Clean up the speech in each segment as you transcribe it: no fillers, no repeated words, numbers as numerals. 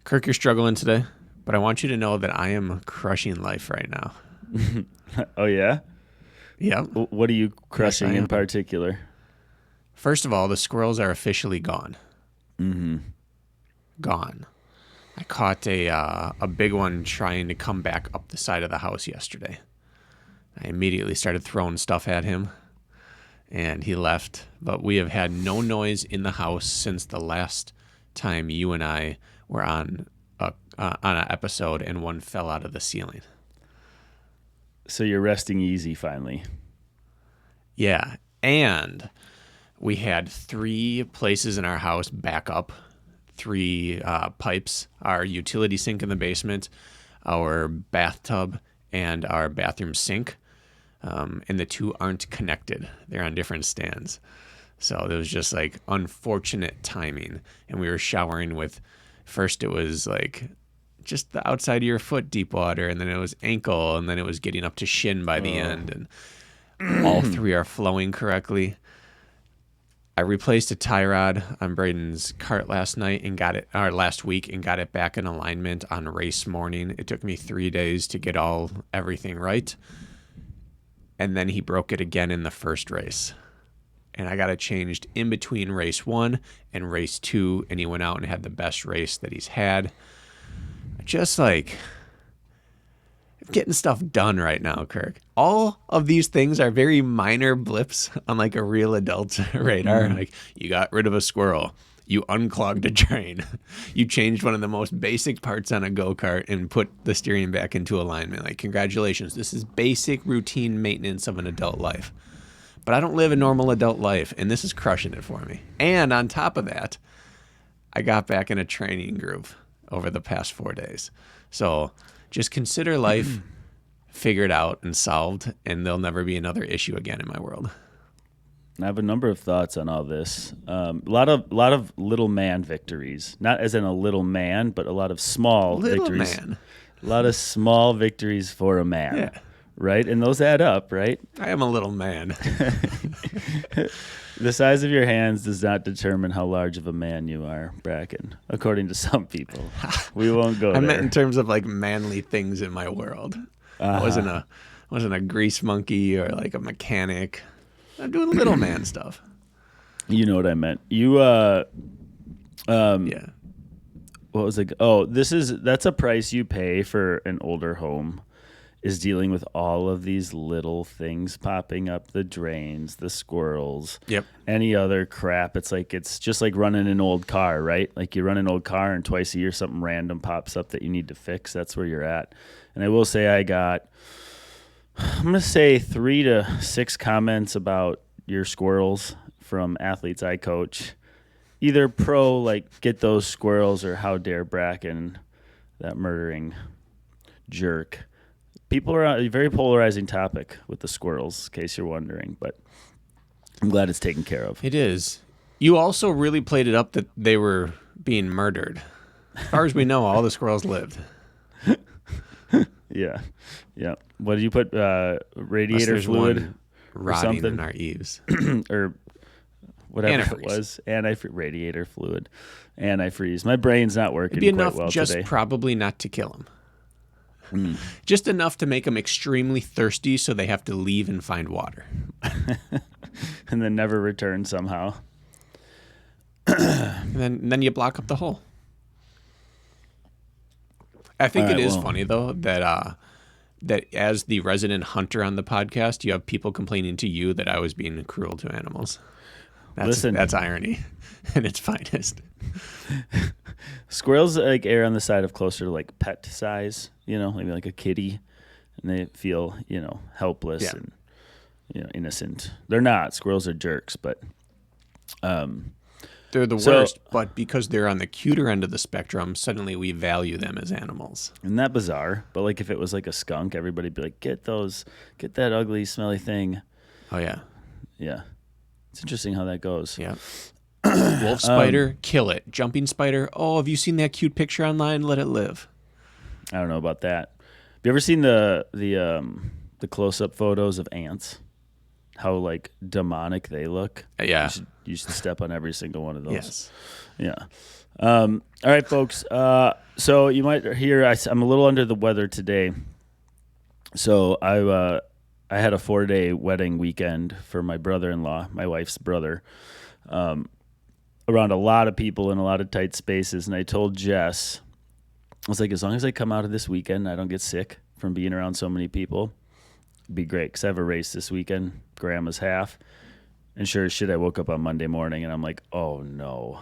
Kirk, you're struggling today, but I want you to know that I am crushing life right now. Oh, yeah? Yep. What are you crushing Yes, in particular? First of all, the squirrels are officially gone. Mm-hmm. Gone. I caught a big one trying to come back up the side of the house yesterday. I immediately started throwing stuff at him, and he left. But we have had no noise in the house since the last time you and I were on an episode, and one fell out of the ceiling. So you're resting easy finally. Yeah, and we had 3 places in our house back up, 3 pipes, our utility sink in the basement, our bathtub, and our bathroom sink. And the 2 aren't connected. They're on different stands. So it was just like unfortunate timing. And we were showering with, first it was like just the outside of your foot deep water, and then it was ankle, and then it was getting up to shin by the end. And all 3 are flowing correctly. I replaced a tie rod on Braden's cart last week and got it back in alignment on race morning. It took me 3 days to get everything right. And then he broke it again in the first race. And I got it changed in between race 1 and race 2. And he went out and had the best race that he's had. Just like getting stuff done right now, Kirk. All of these things are very minor blips on like a real adult's radar. Mm-hmm. Like, you got rid of a squirrel. You unclogged a drain. You changed one of the most basic parts on a go-kart and put the steering back into alignment. Like, congratulations. This is basic routine maintenance of an adult life. But I don't live a normal adult life, and this is crushing it for me. And on top of that, I got back in a training groove over the past 4 days. So just consider life figured out and solved, and there'll never be another issue again in my world. I have a number of thoughts on all this. A lot of little man victories, not as in a little man, but a lot of small victories. Man. A lot of small victories for a man, yeah. Right? And those add up, right? I am a little man. The size of your hands does not determine how large of a man you are, Brakken, according to some people. We won't go there. I meant in terms of like manly things in my world. I wasn't a grease monkey or like a mechanic. I'm doing little man stuff. You know what I meant. You yeah. What was it? Oh, that's a price you pay for an older home, is dealing with all of these little things popping up, the drains, the squirrels, yep, any other crap. It's just like running an old car, right? Like you run an old car and twice a year something random pops up that you need to fix. That's where you're at. And I will say I'm going to say 3 to 6 comments about your squirrels from athletes I coach. Either pro, like, get those squirrels, or how dare Brakken, that murdering jerk. People are on a very polarizing topic with the squirrels, in case you're wondering, but I'm glad it's taken care of. It is. You also really played it up that they were being murdered. As far as we know, all the squirrels lived. Yeah. What did you put? Radiator fluid or something in our eaves, or whatever antifreeze. It was. Radiator fluid, antifreeze. My brain's not working. It'd be quite enough, well just today. Probably not to kill them. Just enough to make them extremely thirsty, so they have to leave and find water, and then never return somehow. and then you block up the hole. I think it is funny though that as the resident hunter on the podcast, you have people complaining to you that I was being cruel to animals. That's irony in its finest. Squirrels like err on the side of closer to like pet size, maybe like a kitty, and they feel, helpless and, innocent. They're not. Squirrels are jerks, but they're the worst. But because they're on the cuter end of the spectrum, suddenly we value them as animals. Isn't that bizarre? But like if it was like a skunk, everybody'd be like, get that ugly, smelly thing. Oh yeah, yeah. It's interesting how that goes. Yeah. Wolf spider, kill it. Jumping spider, oh, have you seen that cute picture online? Let it live. I don't know about that. Have you ever seen the close-up photos of ants? How like demonic they look? Yeah. You should step on every single one of those. Yes. Yeah. All right, folks. So you might hear I'm a little under the weather today. So I had a 4-day wedding weekend for my brother-in-law, my wife's brother, around a lot of people in a lot of tight spaces. And I told Jess, I was like, as long as I come out of this weekend, I don't get sick from being around so many people, it'd be great. Because I have a race this weekend, Grandma's half. And sure as shit, I woke up on Monday morning and I'm like, oh no,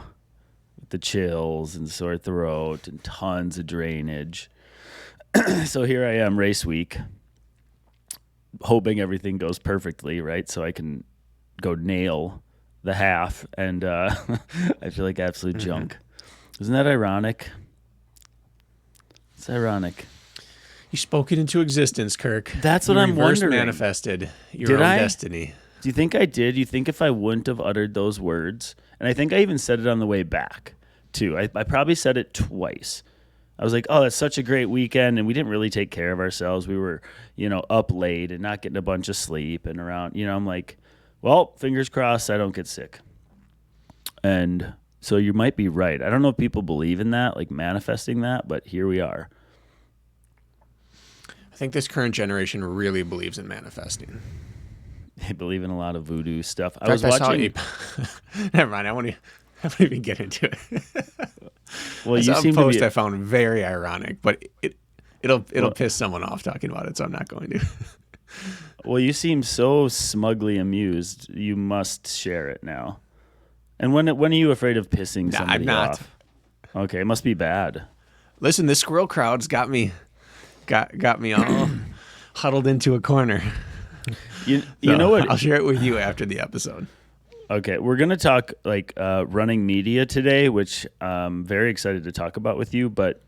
with the chills and sore throat and tons of drainage. So here I am, race week, hoping everything goes perfectly, right? So I can go nail the half, and I feel like absolute junk. Isn't that ironic? It's ironic. You spoke it into existence, Kirk. That's what you I'm wondering. Manifested your Did own I? destiny. Do you think I did? You think if I wouldn't have uttered those words, and I think I even said it on the way back, too. I probably said it twice. I was like, oh, that's such a great weekend, and we didn't really take care of ourselves. We were, up late and not getting a bunch of sleep and around, I'm like, well, fingers crossed I don't get sick. And so you might be right. I don't know if people believe in that, like manifesting that, but here we are. I think this current generation really believes in manifesting. They believe in a lot of voodoo stuff. I was watching. Never mind. I won't even get into it. Well, you seem post to be I found very ironic, but it'll piss someone off talking about it, so I'm not going to. Well, you seem so smugly amused. You must share it now. And when are you afraid of pissing somebody I'm not. off? Okay, it must be bad. Listen, this squirrel crowd's got me all huddled into a corner. You know what? I'll share it with you after the episode. Okay, we're going to talk running media today, which I'm very excited to talk about with you. But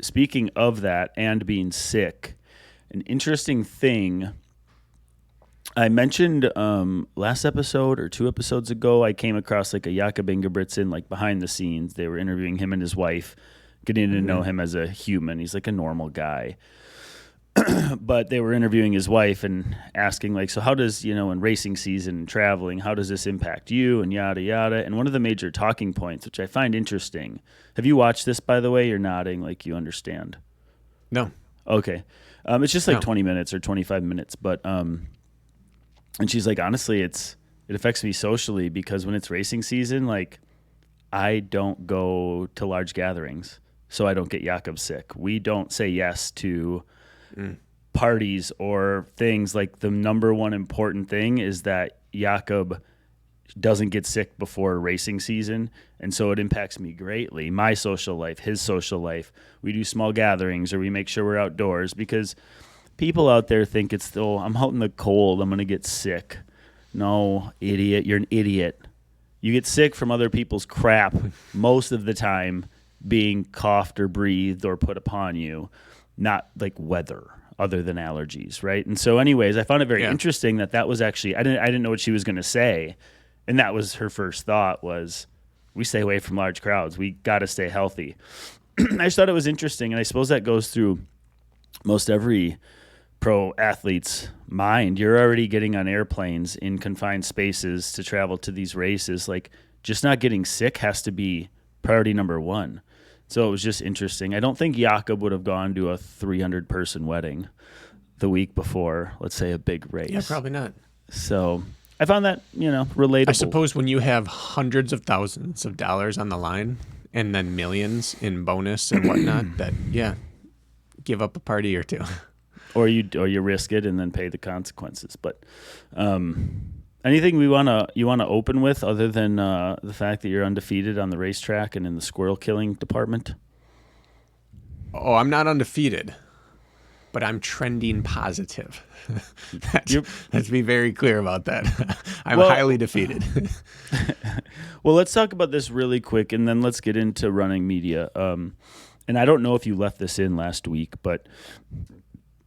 speaking of that and being sick, an interesting thing I mentioned last episode or 2 episodes ago, I came across like a Jakob Ingebrigtsen, like behind the scenes. They were interviewing him and his wife, getting to know him as a human. He's like a normal guy. But they were interviewing his wife and asking, like, so how does, in racing season and traveling, how does this impact you and yada, yada. And one of the major talking points, which I find interesting. Have you watched this, by the way? You're nodding like you understand. No. Okay. It's just like 20 minutes or 25 minutes. But, and she's like, honestly, it affects me socially because when it's racing season, like, I don't go to large gatherings, so I don't get Jakob sick. We don't say yes to parties or things. Like the number one important thing is that Jakob doesn't get sick before racing season, and so it impacts me greatly. My social life, his social life. We do small gatherings or we make sure we're outdoors because people out there think it's still, I'm out in the cold, I'm going to get sick. No, idiot, you're an idiot. You get sick from other people's crap most of the time being coughed or breathed or put upon you. Not like weather other than allergies, right? And so anyways, I found it very interesting that was actually, I didn't know what she was going to say. And that was her first thought was, we stay away from large crowds. We got to stay healthy. I just thought it was interesting. And I suppose that goes through most every pro athlete's mind. You're already getting on airplanes in confined spaces to travel to these races. Like just not getting sick has to be priority number one. So it was just interesting. I don't think Jakob would have gone to a 300-person wedding the week before, let's say, a big race. Yeah, probably not. So I found that, relatable. I suppose when you have hundreds of thousands of dollars on the line and then millions in bonus and whatnot, that, give up a party or two. Or you risk it and then pay the consequences. But anything you want to open with other than the fact that you're undefeated on the racetrack and in the squirrel killing department? Oh, I'm not undefeated, but I'm trending positive. Let's be very clear about that. I'm highly defeated. Well, let's talk about this really quick, and then let's get into running media. And I don't know if you left this in last week, but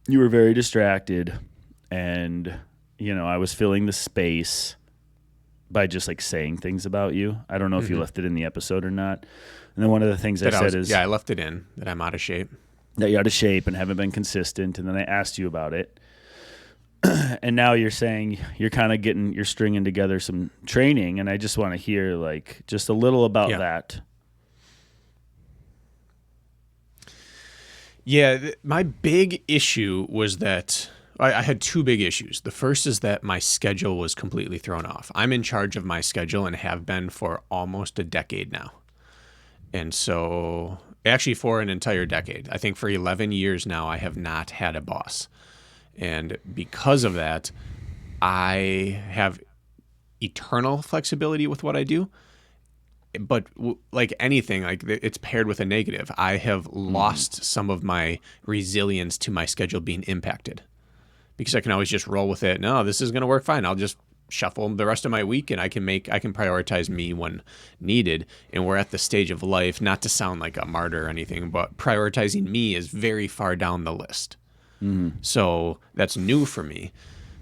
you were very distracted, and I was filling the space by just like saying things about you. I don't know if you left it in the episode or not. And then one of the things I said is... Yeah, I left it in, that I'm out of shape. That you're out of shape and haven't been consistent. And then I asked you about it. And now you're saying you're kind of you're stringing together some training. And I just want to hear like just a little about that. Yeah, my big issue was that I had two big issues. The first is that my schedule was completely thrown off. I'm in charge of my schedule and have been for almost a decade now. And so, actually, for an entire decade, I think for 11 years now, I have not had a boss. And because of that, I have eternal flexibility with what I do. But like anything, like it's paired with a negative. I have lost some of my resilience to my schedule being impacted because I can always just roll with it. No, this is going to work fine. I'll just shuffle the rest of my week and I can prioritize me when needed. And we're at the stage of life, not to sound like a martyr or anything, but prioritizing me is very far down the list. So that's new for me.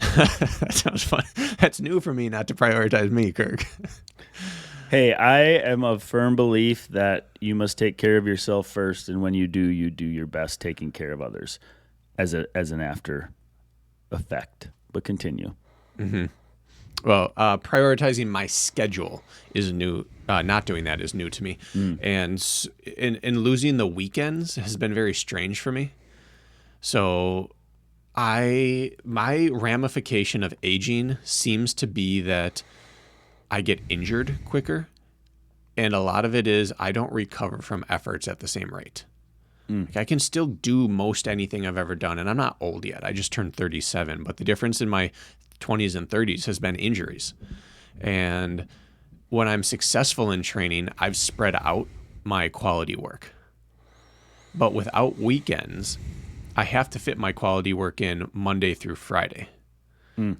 That sounds fun. That's new for me not to prioritize me, Kirk. Hey, I am of firm belief that you must take care of yourself first, and when you do your best taking care of others as an after effect. But continue. Well, prioritizing my schedule is new. Not doing that is new to me, and in losing the weekends has been very strange for me. So, my ramification of aging seems to be that I get injured quicker, and a lot of it is I don't recover from efforts at the same rate. Like I can still do most anything I've ever done, and I'm not old yet. I just turned 37, but the difference in my 20s and 30s has been injuries. And when I'm successful in training, I've spread out my quality work. But without weekends, I have to fit my quality work in Monday through Friday.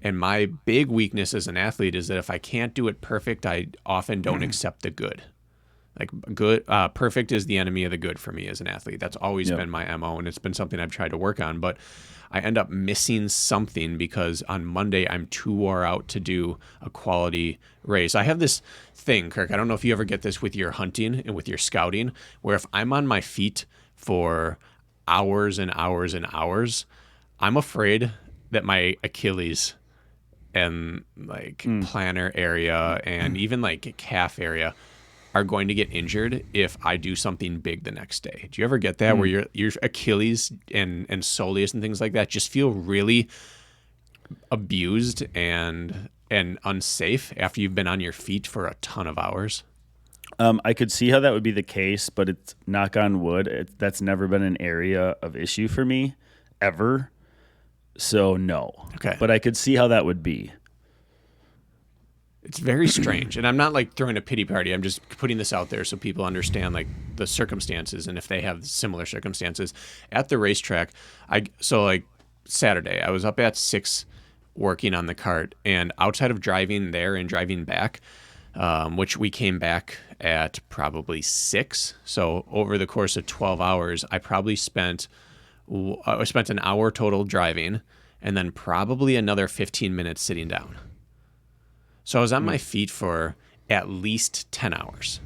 And my big weakness as an athlete is that if I can't do it perfect, I often don't accept the good. Like perfect is the enemy of the good for me as an athlete. That's always been my MO, and it's been something I've tried to work on. But I end up missing something because on Monday I'm too wore out to do a quality race. I have this thing, Kirk. I don't know if you ever get this with your hunting and with your scouting, where if I'm on my feet for hours and hours and hours, I'm afraid that my Achilles and like plantar area and even like calf area are going to get injured if I do something big the next day. Do you ever get that where your Achilles and soleus and things like that just feel really abused and unsafe after you've been on your feet for a ton of hours? I could see how that would be the case, but it's knock on wood. That's never been an area of issue for me ever. So no. Okay. But I could see how that would be. It's very strange. And I'm not like throwing a pity party. I'm just putting this out there so people understand like the circumstances and if they have similar circumstances. At the racetrack, so like Saturday, I was up at 6 working on the cart, and outside of driving there and driving back, which we came back at probably 6. So over the course of 12 hours, I spent an hour total driving and then probably another 15 minutes sitting down. So I was on my feet for at least 10 hours,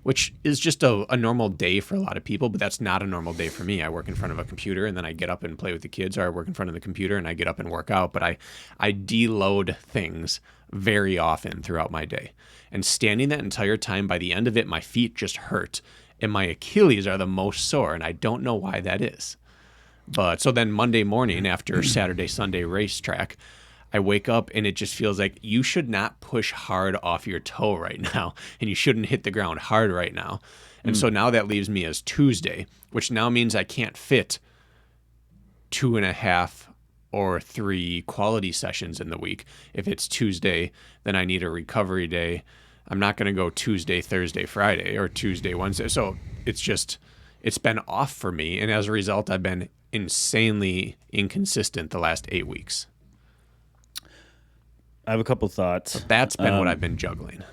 which is just a normal day for a lot of people, but that's not a normal day for me. I work in front of a computer and then I get up and play with the kids, or I work in front of the computer and I get up and work out, but I deload things very often throughout my day. And standing that entire time, by the end of it, my feet just hurt and my Achilles are the most sore, and I don't know why that is. But so then Monday morning after Saturday, Sunday racetrack, I wake up and it just feels like you should not push hard off your toe right now, and you shouldn't hit the ground hard right now. And so now that leaves me as Tuesday, which now means I can't fit 2.5 or 3 quality sessions in the week. If it's Tuesday, then I need a recovery day. I'm not going to go Tuesday, Thursday, Friday, or Tuesday, Wednesday. So it's been off for me. And as a result, I've been insanely inconsistent the last 8 weeks. I have a couple thoughts. So that's been what I've been juggling.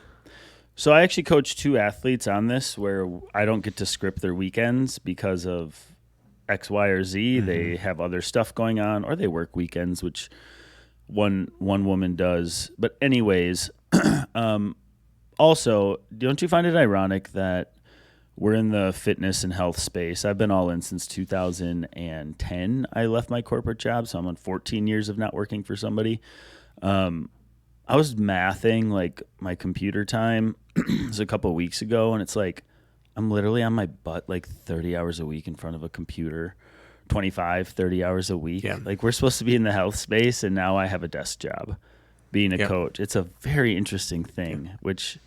So I actually coach 2 athletes on this where I don't get to script their weekends because of X, Y, or Z. They have other stuff going on, or they work weekends, which one woman does. But anyways, also, don't you find it ironic that we're in the fitness and health space? I've been all in since 2010. I left my corporate job, so I'm on 14 years of not working for somebody. I was mathing like my computer time it was a couple of weeks ago, and it's like I'm literally on my butt like 30 hours a week in front of a computer 25, 30 hours a week. Yeah. Like we're supposed to be in the health space, and now I have a desk job being a coach. It's a very interesting thing, which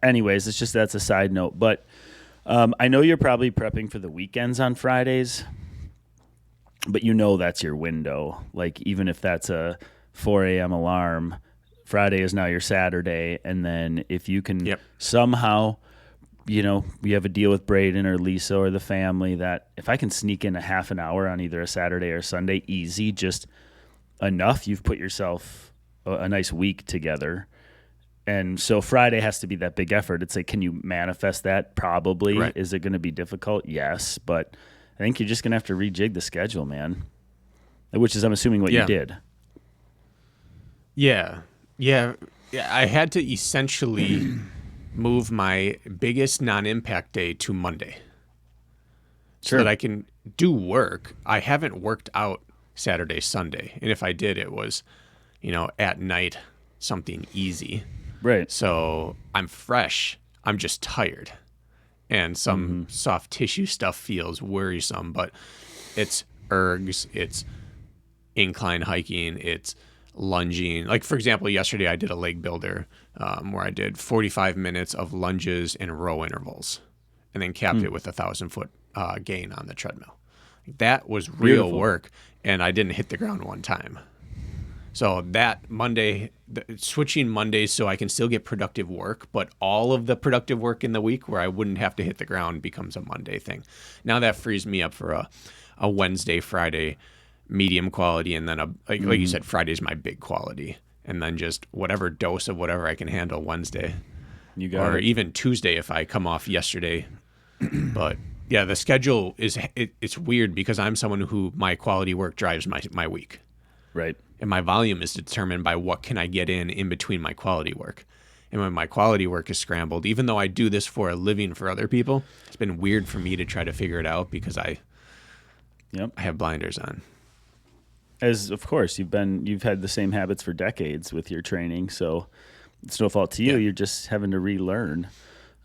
anyways, it's just, that's a side note. But I know you're probably prepping for the weekends on Fridays, but that's your window. Like even if that's a 4 a.m. alarm, Friday is now your Saturday. And then if you can somehow, you have a deal with Braden or Lisa or the family that if I can sneak in a half an hour on either a Saturday or Sunday, easy, just enough, you've put yourself a nice week together. And so Friday has to be that big effort. It's like, can you manifest that? Probably. Right. Is it going to be difficult? Yes. But I think you're just going to have to rejig the schedule, man, which is, I'm assuming, what you did. Yeah. I had to essentially move my biggest non-impact day to Monday so that I can do work. I haven't worked out Saturday, Sunday. And if I did, it was, at night, something easy. Right. So I'm fresh. I'm just tired. And some soft tissue stuff feels worrisome, but it's ergs, it's incline hiking, it's lunging. Like, for example, yesterday I did a leg builder where I did 45 minutes of lunges and row intervals and then capped it with a 1,000-foot gain on the treadmill. That was real work, and I didn't hit the ground one time. So that Monday, switching Mondays so I can still get productive work, but all of the productive work in the week where I wouldn't have to hit the ground becomes a Monday thing. Now that frees me up for a Wednesday, Friday medium quality, and then like you said, Friday's my big quality, and then just whatever dose of whatever I can handle Wednesday. You got or it. Even Tuesday if I come off yesterday. But yeah, the schedule it's weird because I'm someone who my quality work drives my week. Right. And my volume is determined by what can I get in between my quality work. And when my quality work is scrambled, even though I do this for a living for other people, it's been weird for me to try to figure it out because I have blinders on. As of course you've had the same habits for decades with your training, so it's no fault to you. You're just having to relearn.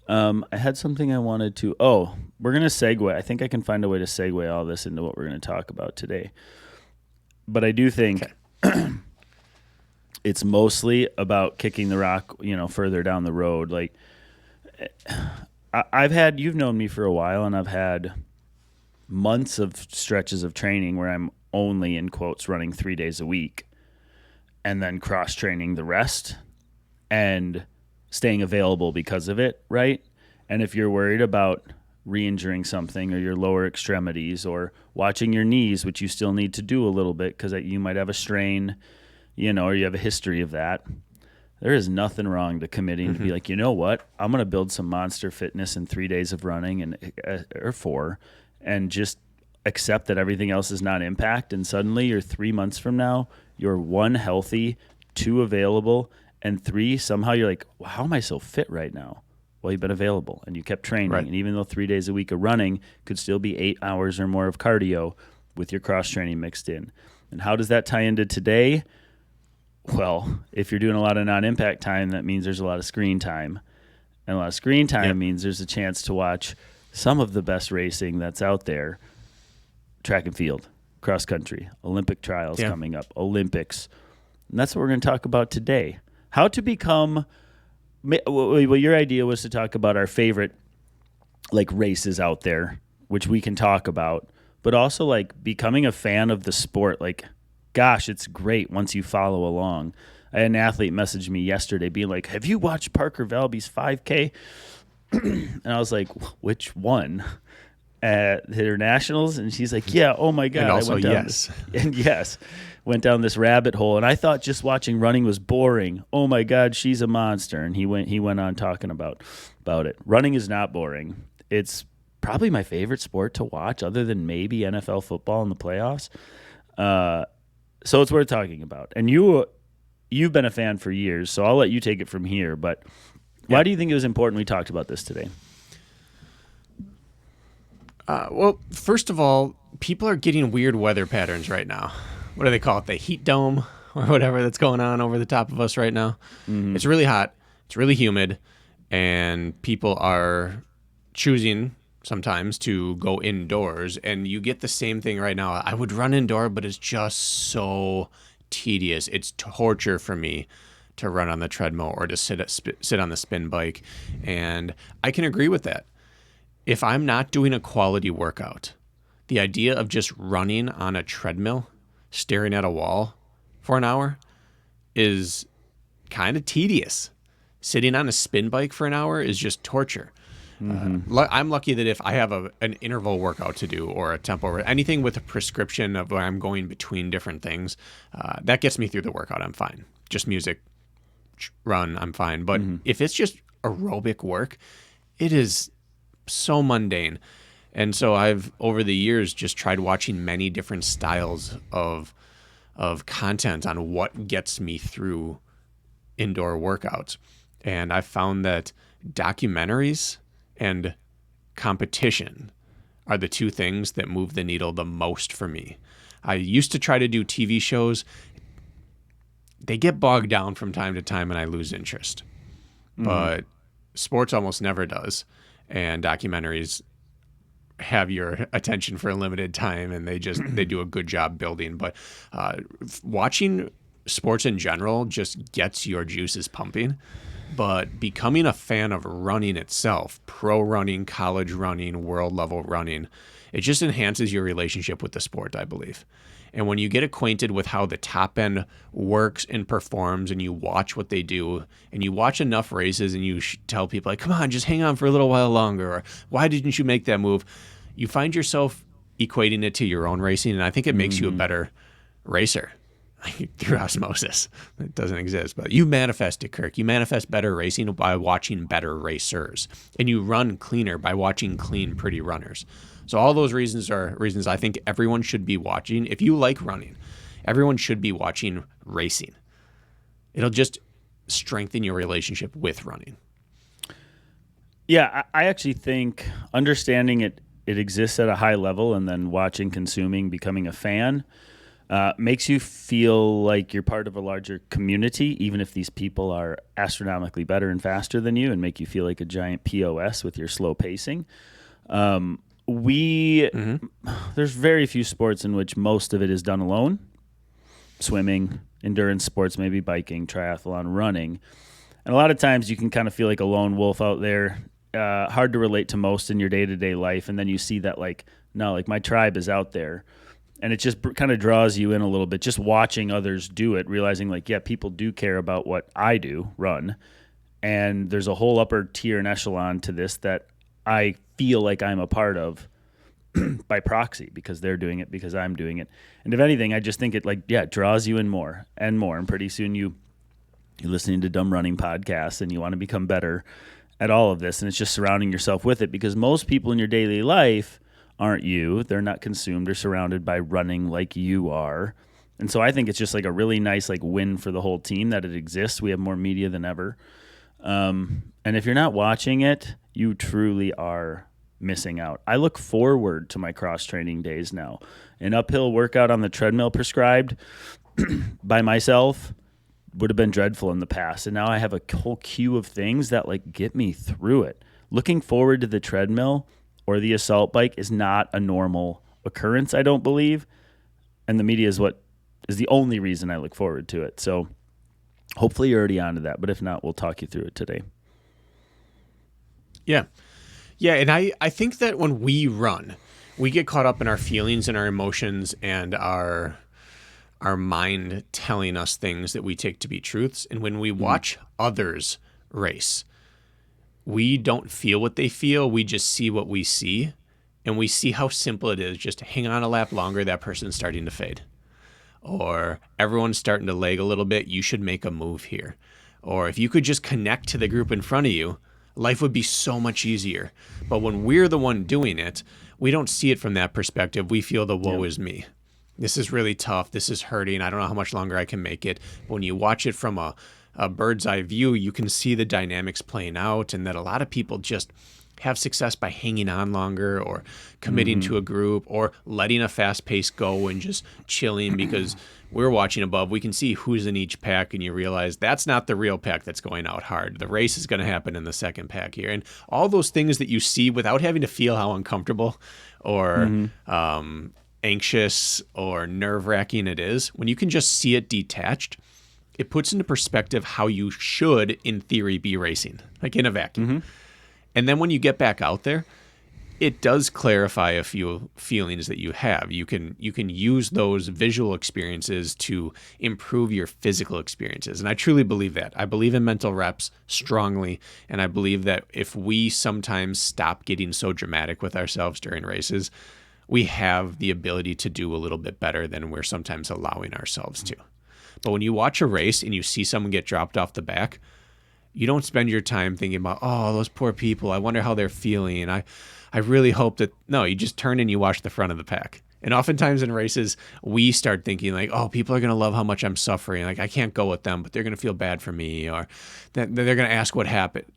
I had something I wanted to. Oh, we're gonna segue. I think I can find a way to segue all this into what we're gonna talk about today. But I do think it's mostly about kicking the rock, further down the road. Like you've known me for a while, and I've had months of stretches of training where I'm only, in quotes, running 3 days a week and then cross training the rest and staying available because of it. Right. And if you're worried about re-injuring something or your lower extremities or watching your knees, which you still need to do a little bit because you might have a strain, or you have a history of that, there is nothing wrong to committing to be like, you know what, I'm going to build some monster fitness in 3 days of running or 4 and just accept that everything else is not impact. And suddenly you're 3 months from now, you're 1, healthy, 2, available, and 3, somehow you're like, well, how am I so fit right now? Well, you've been available and you kept training. Right. And even though 3 days a week of running could still be 8 hours or more of cardio with your cross training mixed in. And how does that tie into today? Well, if you're doing a lot of non-impact time, that means there's a lot of screen time. And a lot of screen time means there's a chance to watch some of the best racing that's out there. Track and field, cross country, Olympic trials coming up, Olympics. And that's what we're going to talk about today. How to become... Well, your idea was to talk about our favorite races out there, which we can talk about, but also becoming a fan of the sport. Gosh, it's great once you follow along. I had an athlete message me yesterday being like, have you watched Parker Valby's 5K? And I was like, which one? At the internationals? And she's like, yeah, oh my God. And also, went down this rabbit hole, and I thought just watching running was boring. Oh my God, she's a monster. And he went on talking about it. Running is not boring. It's probably my favorite sport to watch, other than maybe NFL football in the playoffs. So it's worth talking about. And you've been a fan for years, so I'll let you take it from here. But why do you think it was important we talked about this today? Well, first of all, people are getting weird weather patterns right now. What do they call it? The heat dome or whatever that's going on over the top of us right now. Mm-hmm. It's really hot. It's really humid. And people are choosing sometimes to go indoors, and you get the same thing right now. I would run indoor, but it's just so tedious. It's torture for me to run on the treadmill or to sit on the spin bike. And I can agree with that. If I'm not doing a quality workout, the idea of just running on a treadmill, staring at a wall for an hour is kind of tedious. Sitting on a spin bike for an hour is just torture. I'm lucky that if I have an interval workout to do or a tempo, or anything with a prescription of where I'm going between different things, that gets me through the workout. I'm fine. Just music, run, I'm fine. But if it's just aerobic work, it is so mundane. And so I've, over the years, just tried watching many different styles of content on what gets me through indoor workouts. And I found that documentaries and competition are the two things that move the needle the most for me. I used to try to do TV shows. They get bogged down from time to time and I lose interest. But sports almost never does. And documentaries have your attention for a limited time, and they do a good job building. But watching sports in general just gets your juices pumping. But becoming a fan of running itself, pro running, college running, world level running, it just enhances your relationship with the sport, I believe. And when you get acquainted with how the top end works and performs, and you watch what they do, and you watch enough races, and you tell people, like, come on, just hang on for a little while longer, or why didn't you make that move? You find yourself equating it to your own racing, and I think it makes you a better racer. Through osmosis. It doesn't exist, but you manifest it, Kirk. You manifest better racing by watching better racers, and you run cleaner by watching clean, pretty runners. So all those reasons are reasons I think everyone should be watching. If you like running, everyone should be watching racing. It'll just strengthen your relationship with running. Yeah, I actually think understanding it exists at a high level, and then watching, consuming, becoming a fan, makes you feel like you're part of a larger community, even if these people are astronomically better and faster than you, and make you feel like a giant POS with your slow pacing. There's very few sports in which most of it is done alone. Swimming, endurance sports, maybe biking, triathlon, running. And a lot of times you can kind of feel like a lone wolf out there, hard to relate to most in your day-to-day life. And then you see that, like, no, like my tribe is out there. And it just kind of draws you in a little bit, just watching others do it, realizing, like, yeah, people do care about what I do, run. And there's a whole upper tier and echelon to this that I feel like I'm a part of by proxy, because they're doing it, because I'm doing it. And if anything, I just think it, like, yeah, it draws you in more and more. And pretty soon you're listening to dumb running podcasts and you want to become better at all of this. And it's just surrounding yourself with it, because most people in your daily life aren't you. They're not consumed or surrounded by running like you are. And so I think it's just like a really nice, like, win for the whole team that it exists. We have more media than ever. And if you're not watching it, you truly are missing out. I look forward to my cross training days now. An uphill workout on the treadmill prescribed by myself would have been dreadful in the past. And now I have a whole queue of things that, like, get me through it. Looking forward to the treadmill or the assault bike is not a normal occurrence, I don't believe. And the media is the only reason I look forward to it. So hopefully you're already onto that. But if not, we'll talk you through it today. Yeah. Yeah, and I think that when we run, we get caught up in our feelings and our emotions and our mind telling us things that we take to be truths. And when we watch others race, we don't feel what they feel. We just see what we see, and we see how simple it is. Just hang on a lap longer, that person's starting to fade. Or everyone's starting to lag a little bit, you should make a move here. Or if you could just connect to the group in front of you, life would be so much easier. But when we're the one doing it, we don't see it from that perspective. We feel the woe is me. This is really tough. This is hurting. I don't know how much longer I can make it. But when you watch it from a bird's eye view, you can see the dynamics playing out, and that a lot of people just have success by hanging on longer or committing to a group or letting a fast pace go and just chilling because we're watching above. We can see who's in each pack, and you realize that's not the real pack that's going out hard. The race is going to happen in the second pack here. And all those things that you see without having to feel how uncomfortable or anxious or nerve-wracking it is, when you can just see it detached, it puts into perspective how you should, in theory, be racing, like in a vacuum. And then when you get back out there, it does clarify a few feelings that you have. You can use those visual experiences to improve your physical experiences. And I truly believe that. I believe in mental reps strongly. And I believe that if we sometimes stop getting so dramatic with ourselves during races, we have the ability to do a little bit better than we're sometimes allowing ourselves to. But when you watch a race and you see someone get dropped off the back, you don't spend your time thinking about, oh, those poor people, I wonder how they're feeling. I really hope that, no, you just turn and you watch the front of the pack. And oftentimes in races, we start thinking like, oh, people are going to love how much I'm suffering. Like I can't go with them, but they're going to feel bad for me, or that they're going to ask what happened.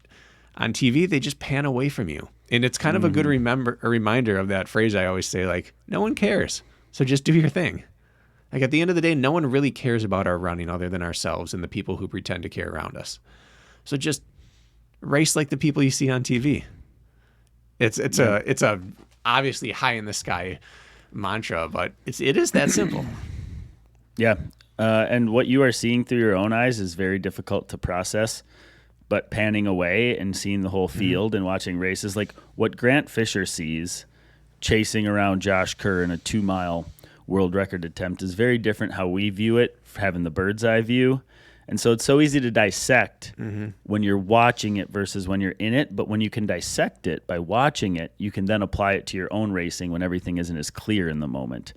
On TV, they just pan away from you. And it's kind of a good reminder of that phrase I always say, like, no one cares. So just do your thing. Like at the end of the day, no one really cares about our running other than ourselves and the people who pretend to care around us. So just race like the people you see on TV. It's a obviously high in the sky mantra, but it is that simple. Yeah. And what you are seeing through your own eyes is very difficult to process, but panning away and seeing the whole field and watching races, like what Grant Fisher sees chasing around Josh Kerr in a 2-mile world record attempt is very different how we view it, having the bird's eye view. And so it's so easy to dissect when you're watching it versus when you're in it. But when you can dissect it by watching it, you can then apply it to your own racing when everything isn't as clear in the moment.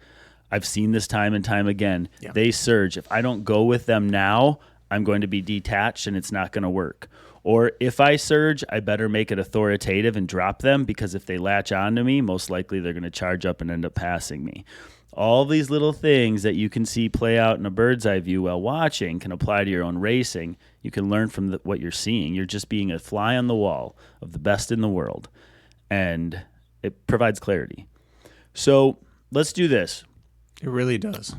I've seen this time and time again. Yeah. They surge. If I don't go with them now, I'm going to be detached and it's not going to work. Or if I surge, I better make it authoritative and drop them, because if they latch onto me, most likely they're going to charge up and end up passing me. All these little things that you can see play out in a bird's eye view while watching can apply to your own racing. You can learn from what you're seeing. You're just being a fly on the wall of the best in the world, and it provides clarity. So let's do this. It really does.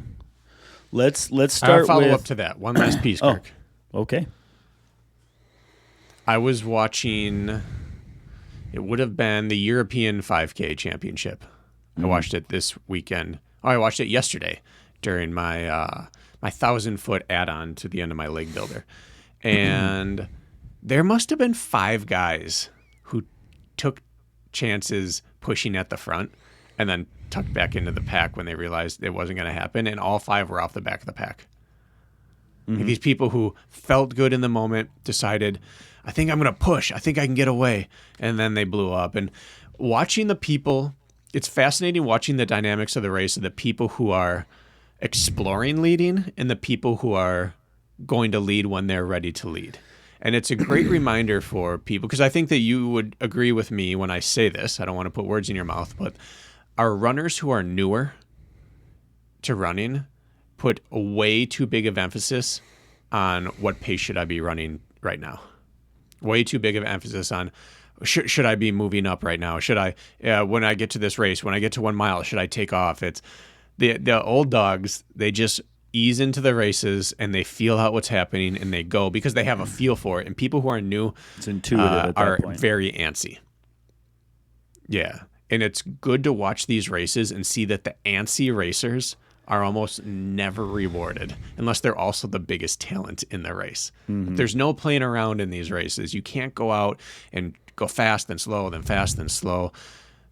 Let's start with... follow up to that. One last piece, Kirk. Okay. I was watching, it would have been the European 5K Championship. I watched it this weekend. Oh, I watched it yesterday during my 1,000-foot add-on to the end of my leg builder. And there must have been 5 guys who took chances pushing at the front and then tucked back into the pack when they realized it wasn't going to happen. And all 5 were off the back of the pack. Like these people who felt good in the moment, decided, I think I'm going to push. I think I can get away. And then they blew up. And watching the people... It's fascinating watching the dynamics of the race of the people who are exploring leading and the people who are going to lead when they're ready to lead. And it's a great reminder for people, because I think that you would agree with me when I say this. I don't want to put words in your mouth, but our runners who are newer to running put a way too big of emphasis on what pace should I be running right now. Way too big of emphasis on should I be moving up right now? Should I, when I get to this race, when I get to 1 mile, should I take off? It's the old dogs, they just ease into the races and they feel out what's happening and they go because they have a feel for it. And people who are new it's intuitive at that are point. Very antsy. Yeah. And it's good to watch these races and see that the antsy racers are almost never rewarded unless they're also the biggest talent in the race. There's no playing around in these races. You can't go out and go fast then slow, then fast then slow.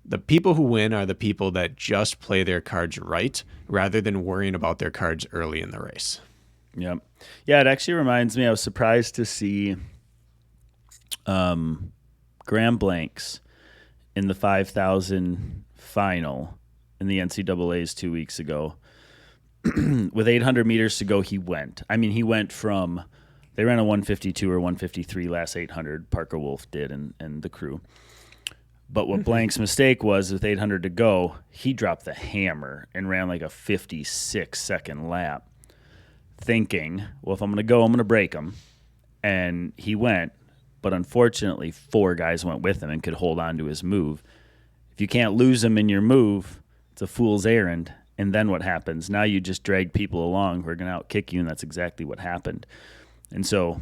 The people who win are the people that just play their cards right rather than worrying about their cards early in the race. Yep. Yeah, it actually reminds me, I was surprised to see Graham Blanks in the 5,000 final in the NCAAs 2 weeks ago. With 800 meters to go, he went. I mean, he went from... They ran a 152 or 153 last 800. Parker Wolf did and the crew. But what Blank's mistake was, with 800 to go, he dropped the hammer and ran like a 56-second lap, thinking, well, if I'm going to go, I'm going to break him. And he went, but unfortunately 4 guys went with him and could hold on to his move. If you can't lose him in your move, it's a fool's errand. And then what happens? Now you just drag people along who are going to outkick you, and that's exactly what happened. And so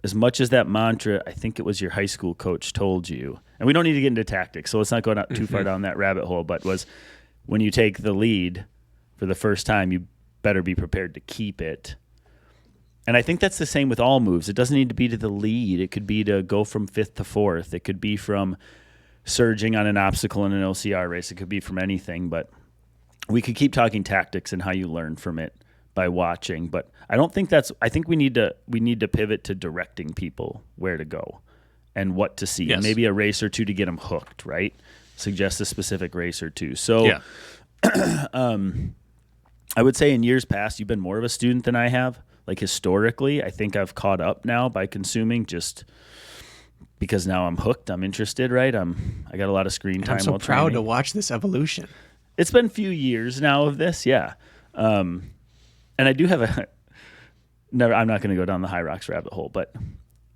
as much as that mantra, I think it was your high school coach told you, and we don't need to get into tactics, so let's not go too far down that rabbit hole, but was when you take the lead for the first time, you better be prepared to keep it. And I think that's the same with all moves. It doesn't need to be to the lead. It could be to go from 5th to 4th. It could be from surging on an obstacle in an OCR race. It could be from anything, but we could keep talking tactics and how you learn from it by watching. But I don't think I think we need to pivot to directing people where to go and what to see. Yes. Maybe a race or two to get them hooked, right? Suggest a specific race or two. So Yeah. I would say in years past, you've been more of a student than I have. Like historically, I think I've caught up now by consuming just because now I'm hooked. I'm interested, right? I got a lot of screen time. I'm so while proud training. to watch this evolution. It's been a few years now of this, yeah. And I do have I'm not going to go down the High Rocks rabbit hole, but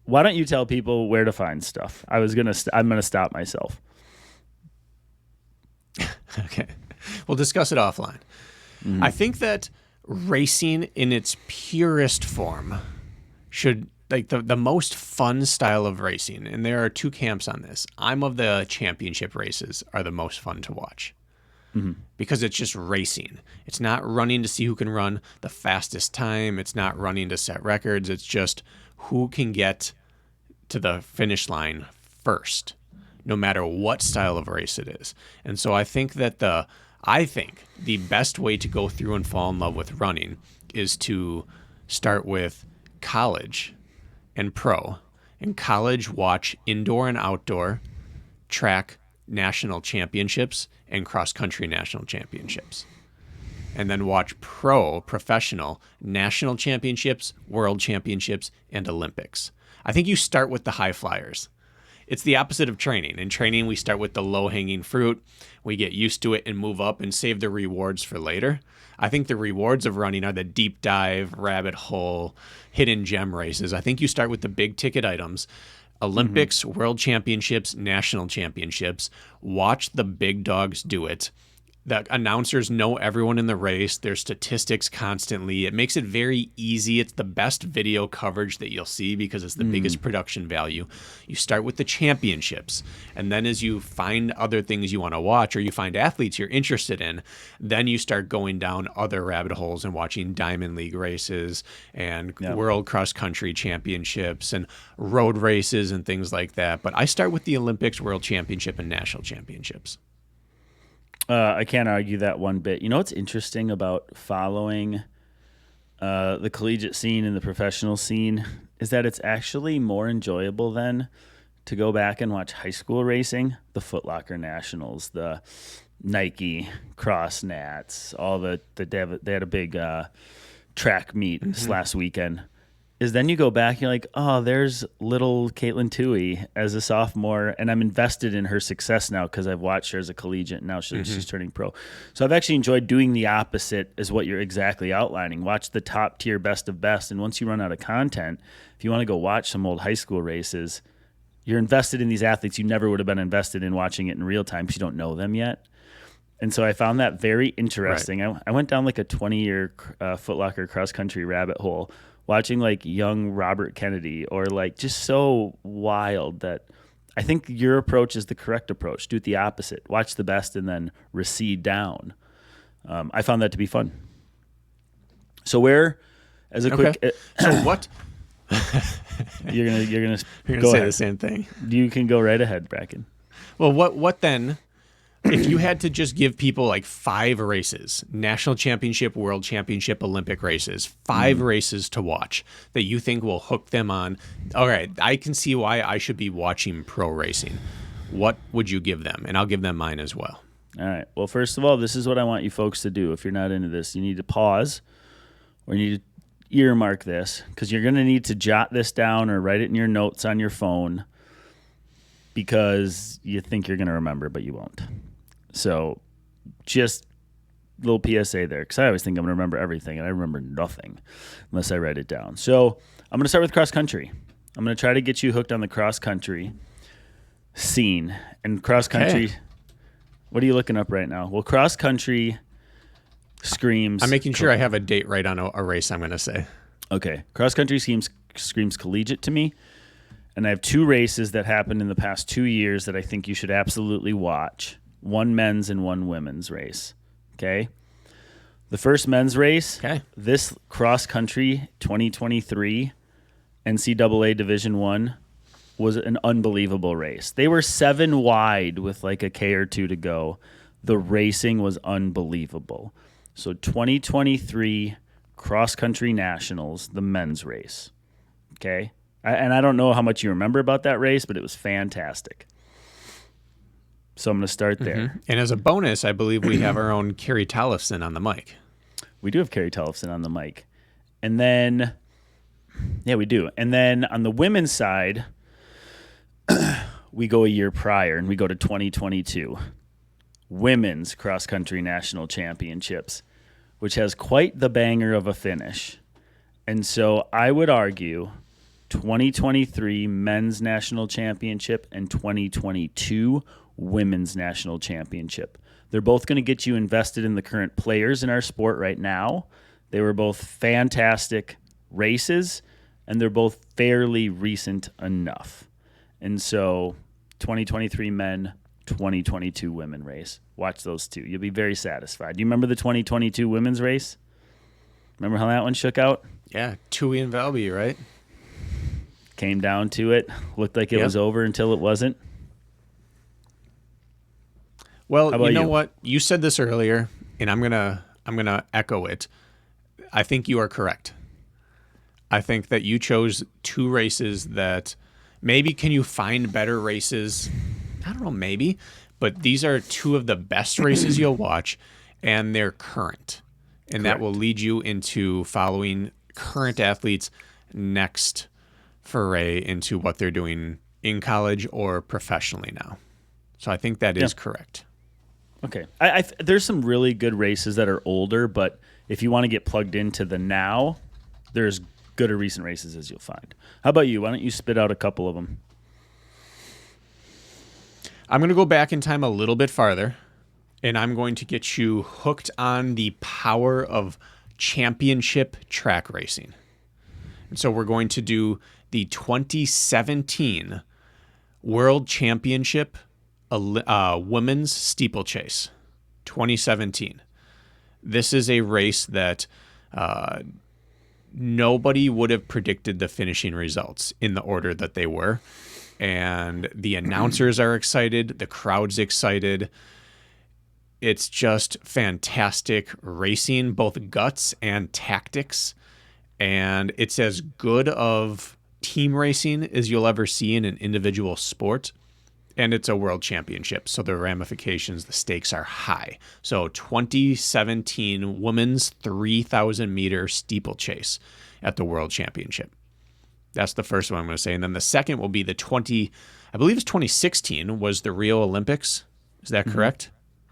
why don't you tell people where to find stuff? I'm going to stop myself. Okay. We'll discuss it offline. I think that racing in its purest form should, like the most fun style of racing, and there are 2 camps on this. I'm of the championship races are the most fun to watch. Because it's just racing. It's not running to see who can run the fastest time. It's not running to set records. It's just who can get to the finish line first, no matter what style of race it is. And so I think that the best way to go through and fall in love with running is to start with college and pro. In college, watch indoor and outdoor track national championships and cross-country national championships. And then watch professional national championships, world championships, and Olympics. I think you start with the high flyers. It's the opposite of training. In training, we start with the low-hanging fruit. We get used to it and move up and save the rewards for later. I think the rewards of running are the deep dive, rabbit hole, hidden gem races. I think you start with the big ticket items. Olympics, world championships, national championships. Watch the big dogs do it. The announcers know everyone in the race. There's statistics constantly. It makes it very easy. It's the best video coverage that you'll see because it's the biggest production value. You start with the championships, and then as you find other things you want to watch or you find athletes you're interested in, then you start going down other rabbit holes and watching Diamond League races and World Cross Country Championships and road races and things like that. But I start with the Olympics, World Championship, and National Championships. I can't argue that one bit. You know what's interesting about following the collegiate scene and the professional scene is that it's actually more enjoyable then to go back and watch high school racing, the Foot Locker Nationals, the Nike Cross Nats, all they had a big track meet this last weekend. Is then you go back, you're like, oh, there's little Caitlin Toohey as a sophomore, and I'm invested in her success now because I've watched her as a collegiate, and now she's turning pro. So I've actually enjoyed doing the opposite as what you're exactly outlining. Watch the top tier best of best, and once you run out of content, if you want to go watch some old high school races, you're invested in these athletes you never would have been invested in watching it in real time because you don't know them yet. And so I found that very interesting. Right. I went down like a 20-year Foot Locker cross-country rabbit hole watching like young Robert Kennedy or like just so wild that I think your approach is the correct approach. Do it the opposite. Watch the best and then recede down. I found that to be fun. So where, as a quick... So what... You're gonna go say ahead. The same thing. You can go right ahead, Brakken. Well, what then... If you had to just give people like 5 races, national championship, world championship, Olympic races, 5 races to watch that you think will hook them on, all right, I can see why I should be watching pro racing. What would you give them? And I'll give them mine as well. All right. Well, first of all, this is what I want you folks to do. If you're not into this, you need to pause or you need to earmark this because you're going to need to jot this down or write it in your notes on your phone because you think you're going to remember, but you won't. So just a little PSA there because I always think I'm going to remember everything, and I remember nothing unless I write it down. So I'm going to start with cross country. I'm going to try to get you hooked on the cross country scene. And cross country, what are you looking up right now? Well, cross country screams. I'm making sure I have a date right on a race I'm going to say. Okay. Cross country screams collegiate to me. And I have 2 races that happened in the past 2 years that I think you should absolutely watch. One men's and one women's race. Okay. The first men's race, this cross country 2023 NCAA Division I was an unbelievable race. They were 7 wide with like a K or 2 to go. The racing was unbelievable. So 2023 cross country nationals, the men's race. Okay. And I don't know how much you remember about that race, but it was fantastic. So I'm going to start there. Mm-hmm. And as a bonus, I believe we have our own Carrie Tollefson on the mic. We do have Carrie Tollefson on the mic. And then, yeah, we do. And then on the women's side, we go a year prior and we go to 2022. Women's Cross Country National Championships, which has quite the banger of a finish. And so I would argue 2023 Men's National Championship and 2022 Women's National Championship. They're both going to get you invested in the current players in our sport right now. They were both fantastic races, and they're both fairly recent enough. And so 2023 men, 2022 women race. Watch those two. You'll be very satisfied. Do you remember the 2022 women's race? Remember how that one shook out? Yeah, Tui and Valby, right? Came down to it. Looked like it was over until it wasn't. Well, you know what? You said this earlier, and I'm gonna echo it. I think you are correct. I think that you chose 2 races that maybe can you find better races? I don't know, maybe. But these are 2 of the best races you'll watch, and they're current. And that will lead you into following current athletes' next foray into what they're doing in college or professionally now. So I think that is correct. Okay. There's some really good races that are older, but if you want to get plugged into the now, there's good or recent races as you'll find. How about you? Why don't you spit out a couple of them? I'm going to go back in time a little bit farther, and I'm going to get you hooked on the power of championship track racing. And so we're going to do the 2017 World Championship Women's Steeplechase. 2017. This is a race that nobody would have predicted the finishing results in the order that they were. And the announcers are excited. The crowd's excited. It's just fantastic racing, both guts and tactics. And it's as good of team racing as you'll ever see in an individual sport. And it's a world championship, so the ramifications, the stakes are high. So 2017 women's 3,000-meter steeplechase at the world championship. That's the first one I'm going to say. And then the second will be I believe it's 2016 was the Rio Olympics. Is that correct?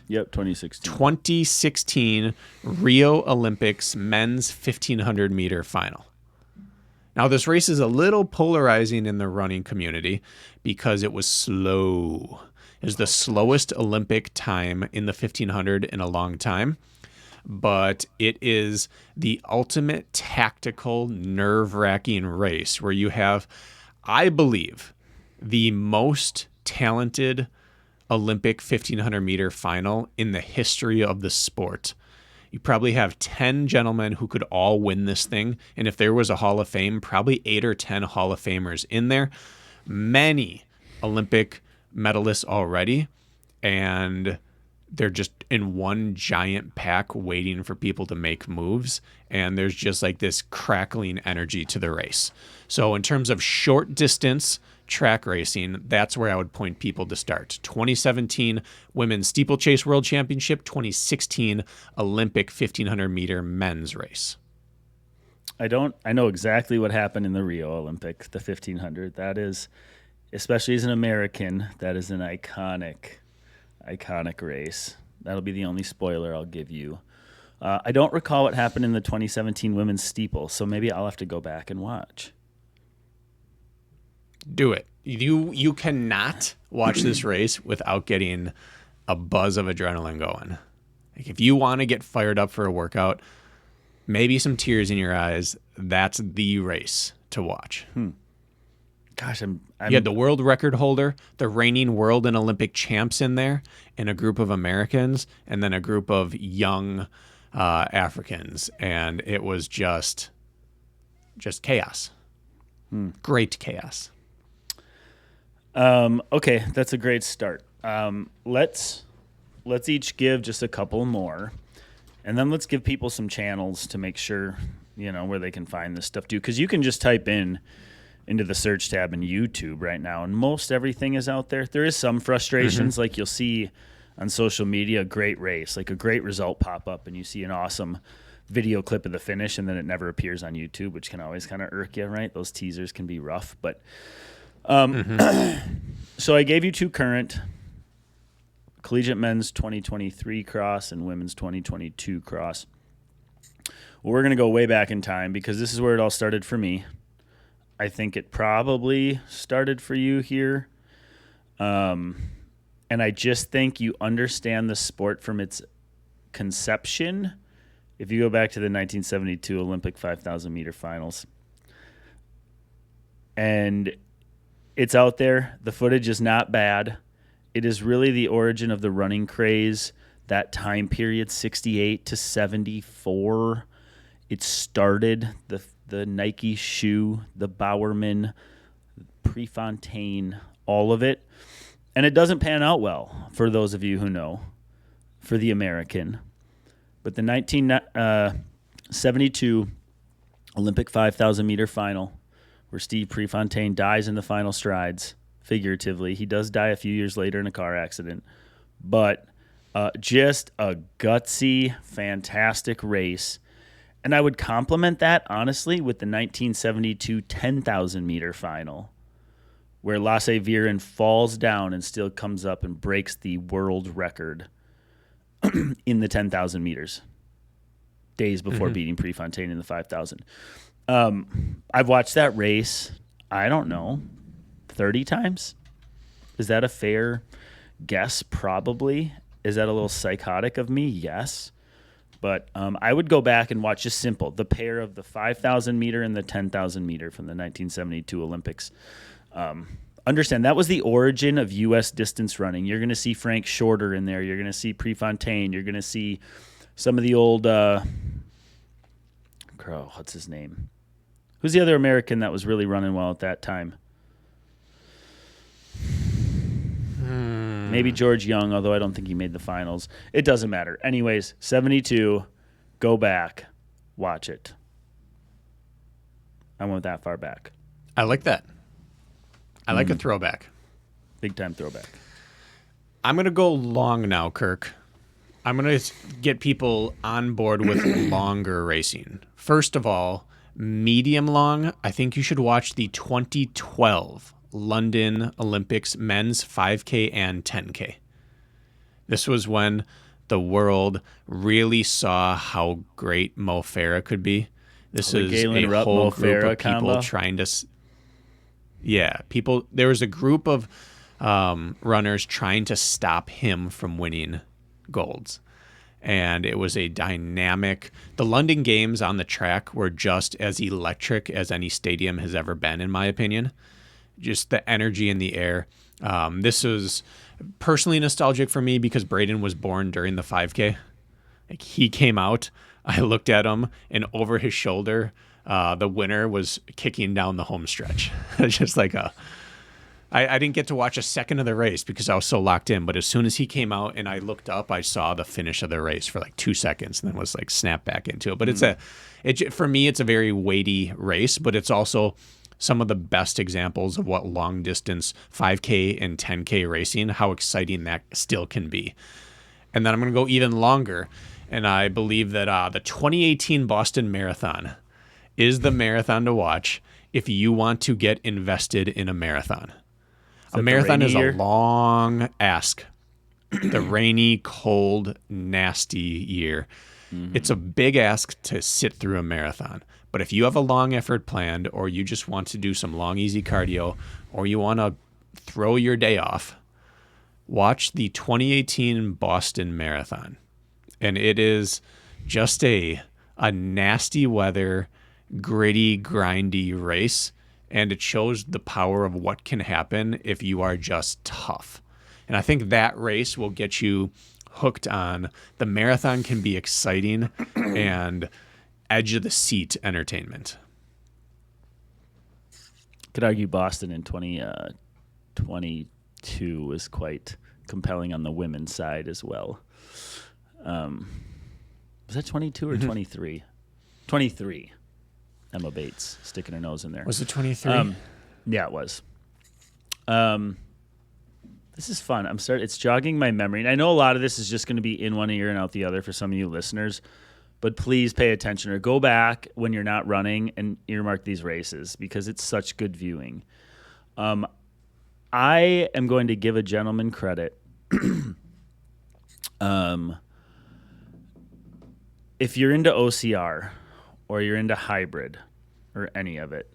Yep, 2016. 2016 Rio Olympics men's 1,500-meter final. Now, this race is a little polarizing in the running community because it was slow. It was the slowest Olympic time in the 1,500 in a long time. But it is the ultimate tactical, nerve-wracking race where you have, I believe, the most talented Olympic 1,500-meter final in the history of the sport. You probably have 10 gentlemen who could all win this thing. And if there was a Hall of Fame, probably 8 or 10 Hall of Famers in there. Many Olympic medalists already. And they're just in one giant pack waiting for people to make moves. And there's just like this crackling energy to the race. So in terms of short distance track racing, that's where I would point people to start. 2017 Women's Steeplechase World Championship, 2016 Olympic 1,500-meter men's race. I know exactly what happened in the Rio Olympic, the 1,500. That is, especially as an American, that is an iconic race. That'll be the only spoiler I'll give you. I don't recall what happened in the 2017 women's steeple, so maybe I'll have to go back and watch. Do it. You cannot watch this race without getting a buzz of adrenaline going. Like if you want to get fired up for a workout, maybe some tears in your eyes, that's the race to watch. Gosh, You had the world record holder, the reigning world and Olympic champs in there, and a group of Americans, and then a group of young Africans, and it was just chaos. Great chaos. Okay, that's a great start. Let's each give just a couple more, and then let's give people some channels to make sure where they can find this stuff too. Because you can just type into the search tab in YouTube right now, and most everything is out there. There is some frustrations, like you'll see on social media, a great race, like a great result pop up, and you see an awesome video clip of the finish, and then it never appears on YouTube, which can always kind of irk you, right? Those teasers can be rough, but so I gave you two current: collegiate men's 2023 cross and women's 2022 cross. Well, we're going to go way back in time because this is where it all started for me. I think it probably started for you here. And I just think you understand the sport from its conception if you go back to the 1972 Olympic 5,000 meter finals. And it's out there. The footage is not bad. It is really the origin of the running craze, that time period, 68 to 74. It started the Nike shoe, the Bowerman, Prefontaine, all of it. And it doesn't pan out well, for those of you who know, for the American. But the 1972 Olympic 5,000 meter final, where Steve Prefontaine dies in the final strides, figuratively. He does die a few years later in a car accident. But just a gutsy, fantastic race. And I would complement that, honestly, with the 1972 10,000 meter final, where Lasse Viren falls down and still comes up and breaks the world record in the 10,000 meters, days before beating Prefontaine in the 5,000. I've watched that race, I don't know, 30 times? Is that a fair guess? Probably. Is that a little psychotic of me? Yes. But I would go back and watch just simple, the pair of the 5,000 meter and the 10,000 meter from the 1972 Olympics. Understand, that was the origin of U.S. distance running. You're going to see Frank Shorter in there. You're going to see Prefontaine. You're going to see some of the old, what's his name? Who's the other American that was really running well at that time? Maybe George Young, although I don't think he made the finals. It doesn't matter. Anyways, 72, go back, watch it. I went that far back. I like that. I like a throwback. Big time throwback. I'm going to go long now, Kirk. I'm going to get people on board with longer racing. First of all, medium long, I think you should watch the 2012 London Olympics men's 5K and 10K. This was when the world really saw how great Mo Farah could be. This is Galen a Rupp, whole Mo group Farah of people combo. trying to... people. There was a group of runners trying to stop him from winning golds. And it was a dynamic... The London Games on the track were just as electric as any stadium has ever been, in my opinion. Just the energy in the air. This was personally nostalgic for me because Braden was born during the 5K. Like, he came out, I looked at him, and over his shoulder, the winner was kicking down the home stretch. Just like I didn't get to watch a second of the race because I was so locked in. But as soon as he came out and I looked up, I saw the finish of the race for like 2 seconds and then was like snapped back into it. But for me, it's a very weighty race, but it's also some of the best examples of what long distance 5K and 10K racing, how exciting that still can be. And then I'm going to go even longer. And I believe that the 2018 Boston Marathon is the marathon to watch if you want to get invested in a marathon. A marathon is a long ask. The rainy, cold, nasty year. Mm-hmm. It's a big ask to sit through a marathon. But if you have a long effort planned, or you just want to do some long, easy cardio, or you want to throw your day off, watch the 2018 Boston Marathon. And it is just a nasty weather, gritty, grindy race. And it shows the power of what can happen if you are just tough. And I think that race will get you hooked on the marathon can be exciting and edge of the seat entertainment. Could argue Boston in 2022 was quite compelling on the women's side as well. Was that 22 or 23? 23. Emma Bates sticking her nose in there. Was it 23? Yeah, it was. This is fun. It's jogging my memory. And I know a lot of this is just going to be in one ear and out the other for some of you listeners, but please pay attention or go back when you're not running and earmark these races because it's such good viewing. I am going to give a gentleman credit. If you're into OCR or you're into hybrid or any of it,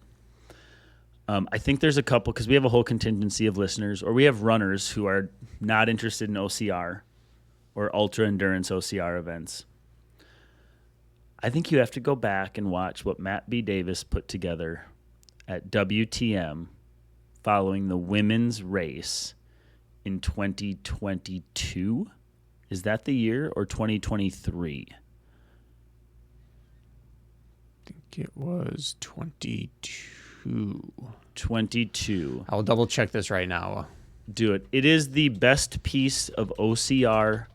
I think there's a couple, because we have a whole contingency of listeners, or we have runners who are not interested in OCR or ultra endurance OCR events. I think you have to go back and watch what Matt B. Davis put together at WTM following the women's race in 2022. Is that the year, or 2023? I think it was 22. 22. I'll double check this right now. Do it. It is the best piece of OCR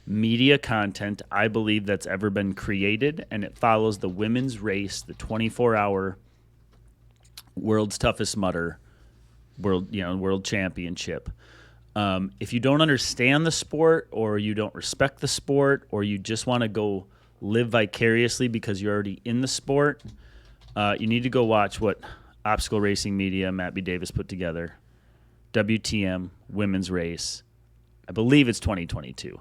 media content I believe that's ever been created, and it follows the women's race, the 24-hour World's Toughest Mudder world championship. If you don't understand the sport, or you don't respect the sport, or you just want to go live vicariously because you're already in the sport, you need to go watch what Obstacle Racing Media, Matt B. Davis put together. WTM, women's race. I believe it's 2022.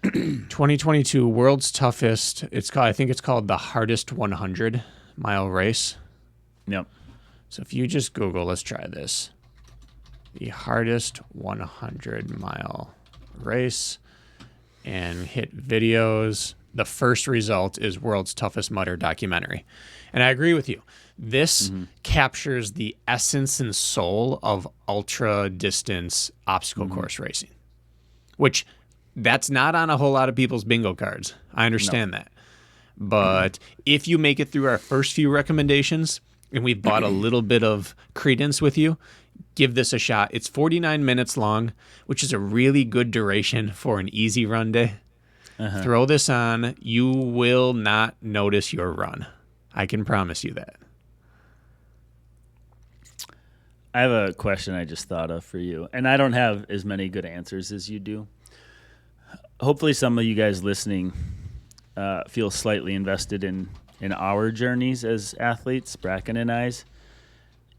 2022 World's Toughest. I think it's called the Hardest 100 mile race. Yep. So if you just Google, let's try this. The Hardest 100 mile race and hit videos. The first result is World's Toughest Mudder documentary. And I agree with you. This captures the essence and soul of ultra distance obstacle course racing, which that's not on a whole lot of people's bingo cards. I understand that. But if you make it through our first few recommendations and we've bought a little bit of credence with you, give this a shot. It's 49 minutes long, which is a really good duration for an easy run day. Throw this on. You will not notice your run. I can promise you that. I have a question I just thought of for you, and I don't have as many good answers as you do. Hopefully some of you guys listening feel slightly invested in our journeys as athletes, Brakken and I's.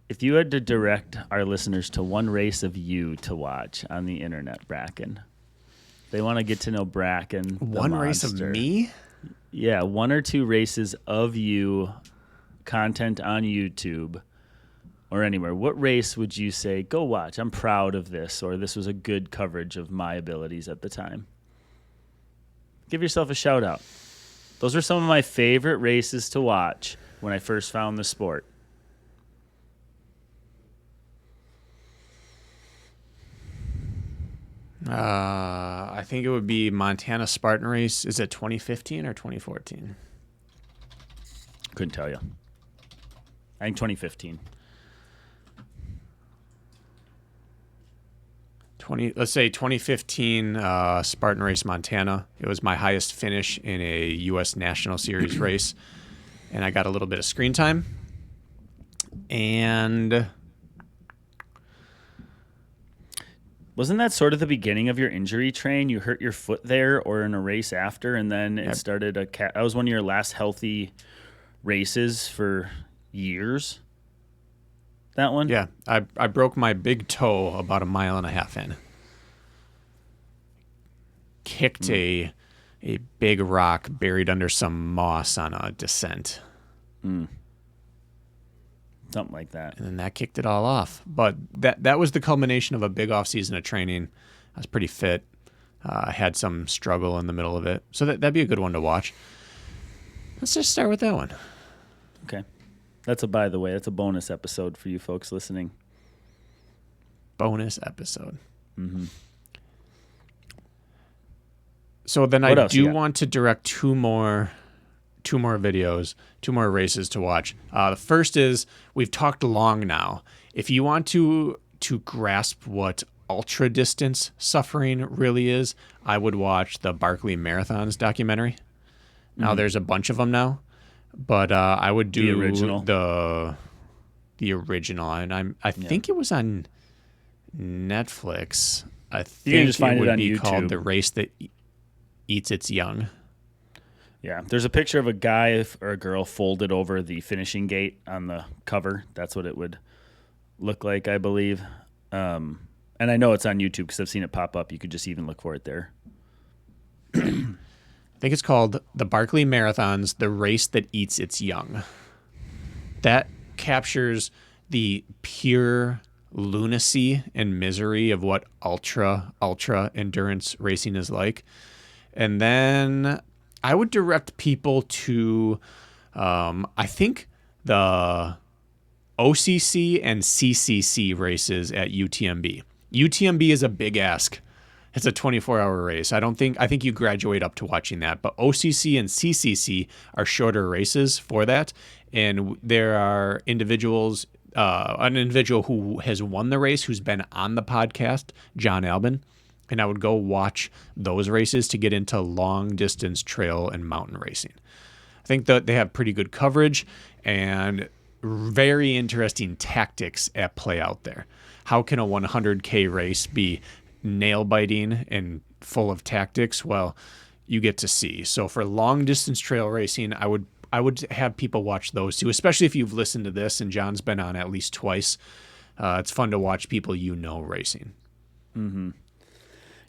If you had to direct our listeners to one race of you to watch on the internet, Brakken, they want to get to know Brakken, One race of me? Yeah, one or two races of you, content on YouTube or anywhere. What race would you say, go watch, I'm proud of this, or this was a good coverage of my abilities at the time? Give yourself a shout out. Those are some of my favorite races to watch when I first found the sport. I think it would be Montana Spartan Race. Is it 2015 or 2014? Couldn't tell you. I think 2015. Let's say 2015 Spartan Race Montana. It was my highest finish in a U.S. National Series race, and I got a little bit of screen time. And wasn't that sort of the beginning of your injury train? You hurt your foot there, or in a race after, and then it started that was one of your last healthy races for years. That one? Yeah, I broke my big toe about 1.5 miles in. Kicked a a big rock buried under some moss on a descent. Something like that. And then that kicked it all off. But that was the culmination of a big off season of training. I was pretty fit. I had some struggle in the middle of it. So that'd be a good one to watch. Let's just start with that one. Okay. That's by the way, that's a bonus episode for you folks listening. Bonus episode. Mm-hmm. So then What I else you do got? want to direct two more videos, two more races to watch. The first is, we've talked long now. If you want to grasp what ultra distance suffering really is, I would watch the Barkley Marathons documentary. Now there's a bunch of them now, but I would do The original. the original, and I think it was on Netflix. I You can think just find it it would on be called YouTube. The Race That Eats Its Young. Yeah, there's a picture of a guy or a girl folded over the finishing gate on the cover. That's what it would look like, I believe. And I know it's on YouTube because I've seen it pop up. You could just even look for it there. I think it's called The Barkley Marathons, The Race That Eats Its Young. That captures the pure lunacy and misery of what ultra endurance racing is like. And then I would direct people to, I think, the OCC and CCC races at UTMB. UTMB is a big ask. It's a 24-hour race. I think you graduate up to watching that. But OCC and CCC are shorter races for that. And there are individuals, an individual who has won the race, who's been on the podcast, John Albin. And I would go watch those races to get into long distance trail and mountain racing. I think that they have pretty good coverage and very interesting tactics at play out there. How can a 100K race be nail biting and full of tactics? Well, you get to see. So for long distance trail racing, I would have people watch those too, especially if you've listened to this and John's been on at least twice. It's fun to watch people racing. Mm-hmm.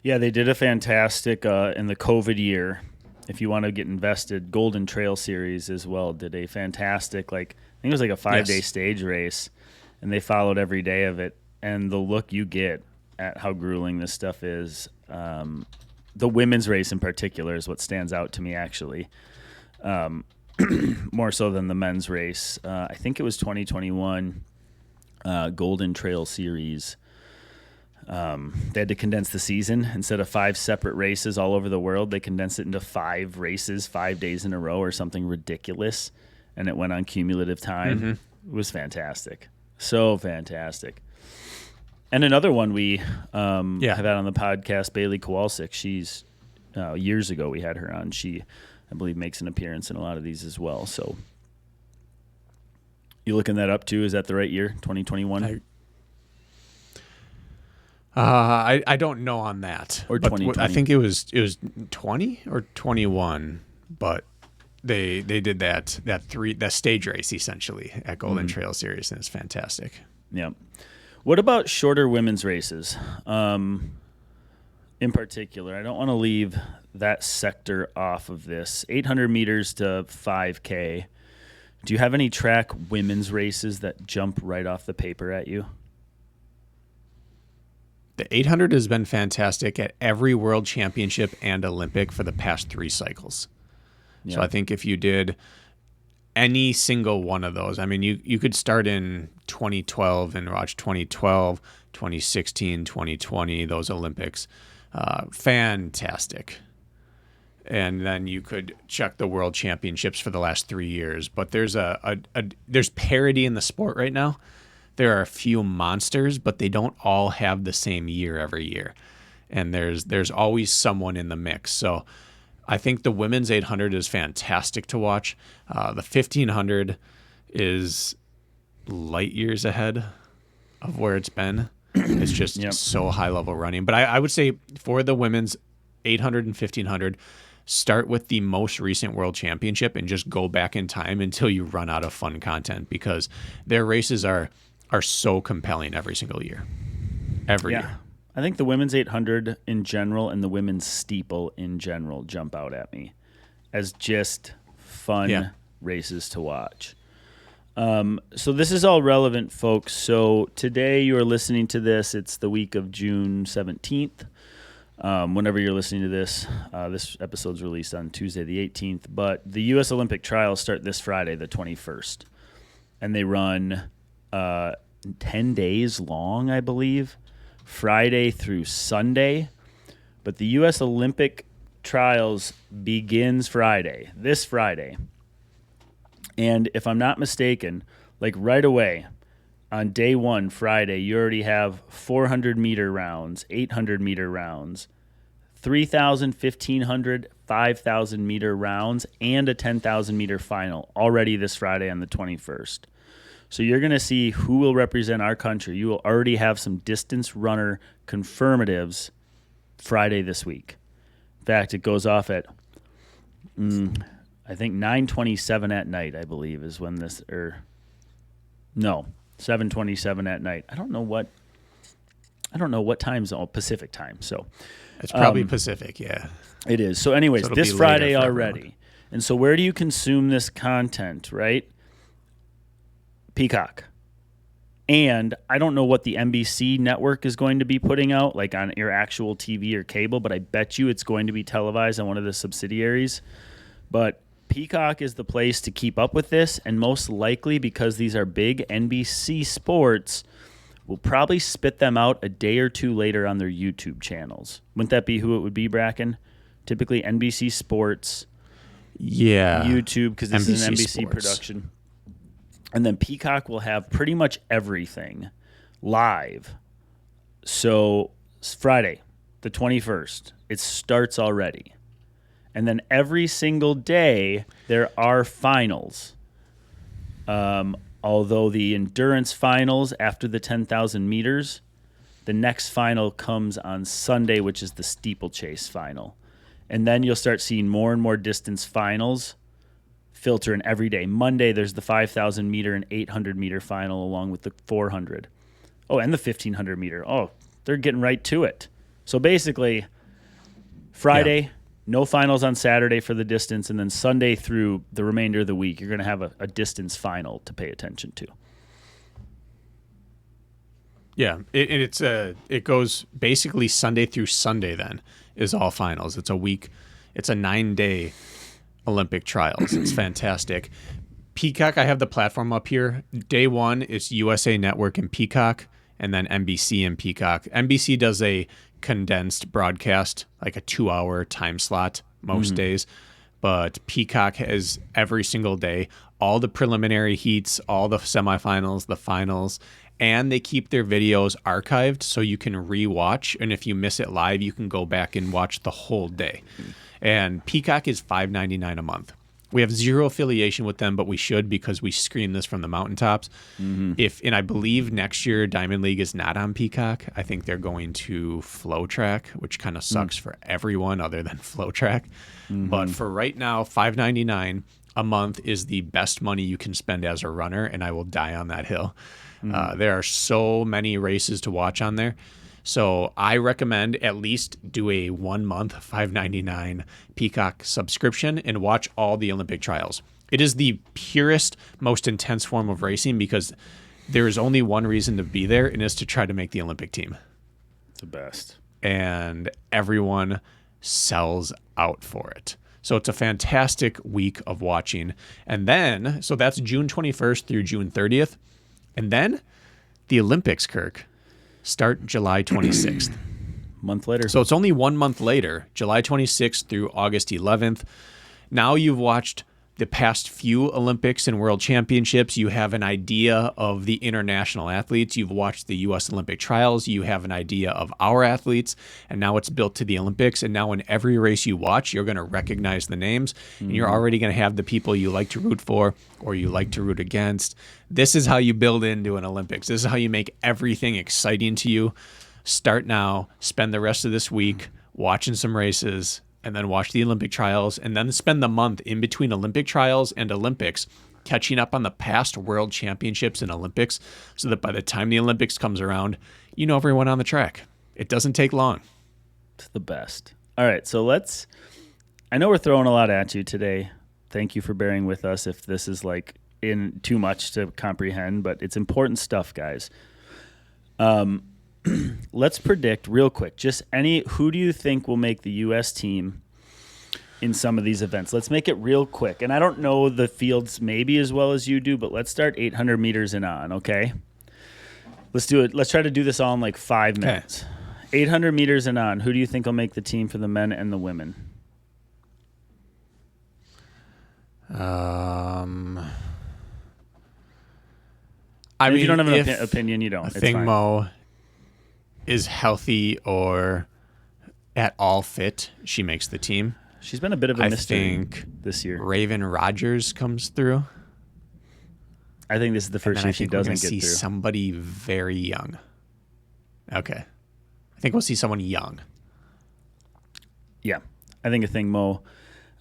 Yeah, they did a fantastic in the COVID year. If you want to get invested, Golden Trail Series as well did a fantastic, I think it was like a 5-day stage race, and they followed every day of it. And the look you get at how grueling this stuff is, the women's race in particular is what stands out to me, actually, more so than the men's race. I think it was 2021 Golden Trail Series. They had to condense the season. Instead of 5 separate races all over the world, they condensed it into 5 races, 5 days in a row or something ridiculous. And it went on cumulative time. Mm-hmm. It was fantastic. So fantastic. And another one we have had on the podcast, Bailey Kowalczyk. She's, years ago we had her on. She, I believe, makes an appearance in a lot of these as well. So you looking that up too? Is that the right year, 2021? I don't know on that. Or but 2020. I think it was 20 or 21, but they did that stage race essentially at Golden Trail Series, and it's fantastic. Yeah. What about shorter women's races? In particular, I don't want to leave that sector off of this. 800 meters to 5K. Do you have any track women's races that jump right off the paper at you? The 800 has been fantastic at every World Championship and Olympic for the past 3 cycles. Yeah. So I think if you did any single one of those, I mean, you could start in 2012 and watch 2012, 2016, 2020, those Olympics. Fantastic. And then you could check the World Championships for the last 3 years. But there's there's parity in the sport right now. There are a few monsters, but they don't all have the same year every year. And there's always someone in the mix. So I think the women's 800 is fantastic to watch. The 1500 is light years ahead of where it's been. It's just so high level running. But I would say for the women's 800 and 1500, start with the most recent World Championship and just go back in time until you run out of fun content, because their races are so compelling every single year. Every year. I think the women's 800 in general and the women's steeple in general jump out at me as just fun races to watch. So this is all relevant, folks. So today you are listening to this. It's the week of June 17th. Whenever you're listening to this, this episode's released on Tuesday the 18th. But the U.S. Olympic trials start this Friday, the 21st. And they run 10 days long, I believe, Friday through Sunday. But the U.S. Olympic trials begins Friday, this Friday. And if I'm not mistaken, like right away on day one, Friday, you already have 400-meter rounds, 800-meter rounds, 3,000, 1,500, 5,000-meter rounds, and a 10,000-meter final already this Friday on the 21st. So you're going to see who will represent our country. You will already have some distance runner confirmatives Friday this week. In fact, it goes off at, I think 9:27 at night, I believe, is when this, 7:27 at night. I don't know what time zone, Pacific time. So it's probably Pacific, yeah. It is. So anyways, So this Friday already. Everyone. And so where do you consume this content, right? Peacock. And I don't know what the NBC network is going to be putting out, like on your actual TV or cable, but I bet you it's going to be televised on one of the subsidiaries. But Peacock is the place to keep up with this, and most likely, because these are big NBC sports, will probably spit them out a day or two later on their YouTube channels. Wouldn't that be who it would be, Brakken? Typically NBC Sports, YouTube, because this is an NBC production. And then Peacock will have pretty much everything live. So Friday, the 21st, it starts already. And then every single day, there are finals. Although the endurance finals after the 10,000 meters, the next final comes on Sunday, which is the steeplechase final. And then you'll start seeing more and more distance finals filter in every day. Monday, there's the 5,000 meter and 800 meter final along with the 400. Oh, and the 1,500 meter. Oh, they're getting right to it. So basically, Friday, no finals on Saturday for the distance, and then Sunday through the remainder of the week, you're going to have a distance final to pay attention to. Yeah, it goes basically Sunday through Sunday then is all finals. It's a week. It's a 9-day Olympic trials. It's fantastic. Peacock, I have the platform up here. Day one is USA Network and Peacock, and then NBC and Peacock. NBC does a condensed broadcast, like a 2-hour time slot most days, but Peacock has every single day, all the preliminary heats, all the semifinals, the finals, and they keep their videos archived so you can rewatch, and if you miss it live, you can go back and watch the whole day. And Peacock is $5.99 a month. We have zero affiliation with them, but we should because we scream this from the mountaintops. And I believe next year Diamond League is not on Peacock. I think they're going to Flow Track, which kind of sucks for everyone other than Flow Track. But for right now, $5.99 a month is the best money you can spend as a runner, and I will die on that hill. There are so many races to watch on there. So I recommend at least do a 1 month $5.99 Peacock subscription and watch all the Olympic trials. It is the purest, most intense form of racing because there is only one reason to be there, and it's to try to make the Olympic team. It's the best. And everyone sells out for it. So it's a fantastic week of watching. And then, so that's June 21st through June 30th. And then the Olympics, Kirk, start July 26th. Month later. So it's only 1 month later, July 26th through August 11th. Now you've watched the past few Olympics and World Championships. You have an idea of the international athletes. You've watched the U.S. Olympic trials. You have an idea of our athletes. And now it's built to the Olympics. And now in every race you watch, you're going to recognize the names. And you're already going to have the people you like to root for or you like to root against. This is how you build into an Olympics. This is how you make everything exciting to you. Start now. Spend the rest of this week watching some races, and then watch the Olympic trials, and then spend the month in between Olympic trials and Olympics catching up on the past World Championships and Olympics so that by the time the Olympics comes around, you know everyone on the track. It doesn't take long. It's the best. All right, so I know we're throwing a lot at you today. Thank you for bearing with us if this is like in too much to comprehend, but it's important stuff, guys. Let's predict real quick. Who do you think will make the U.S. team in some of these events? Let's make it real quick. And I don't know the fields maybe as well as you do, but let's start 800 meters and on, okay? Let's do it. Let's try to do this all in like 5 minutes. 800 meters and on. Who do you think will make the team for the men and the women? I If mean, you don't have an opinion, you don't. I It's think fine. Mo is healthy or at all fit, she makes the team. She's been a bit of a I mystery think this year. Raven Rogers comes through. I think this is the first And year I she think we're doesn't going to get see through. somebody very young. Okay. I think we'll see someone young. Yeah. I think Mo.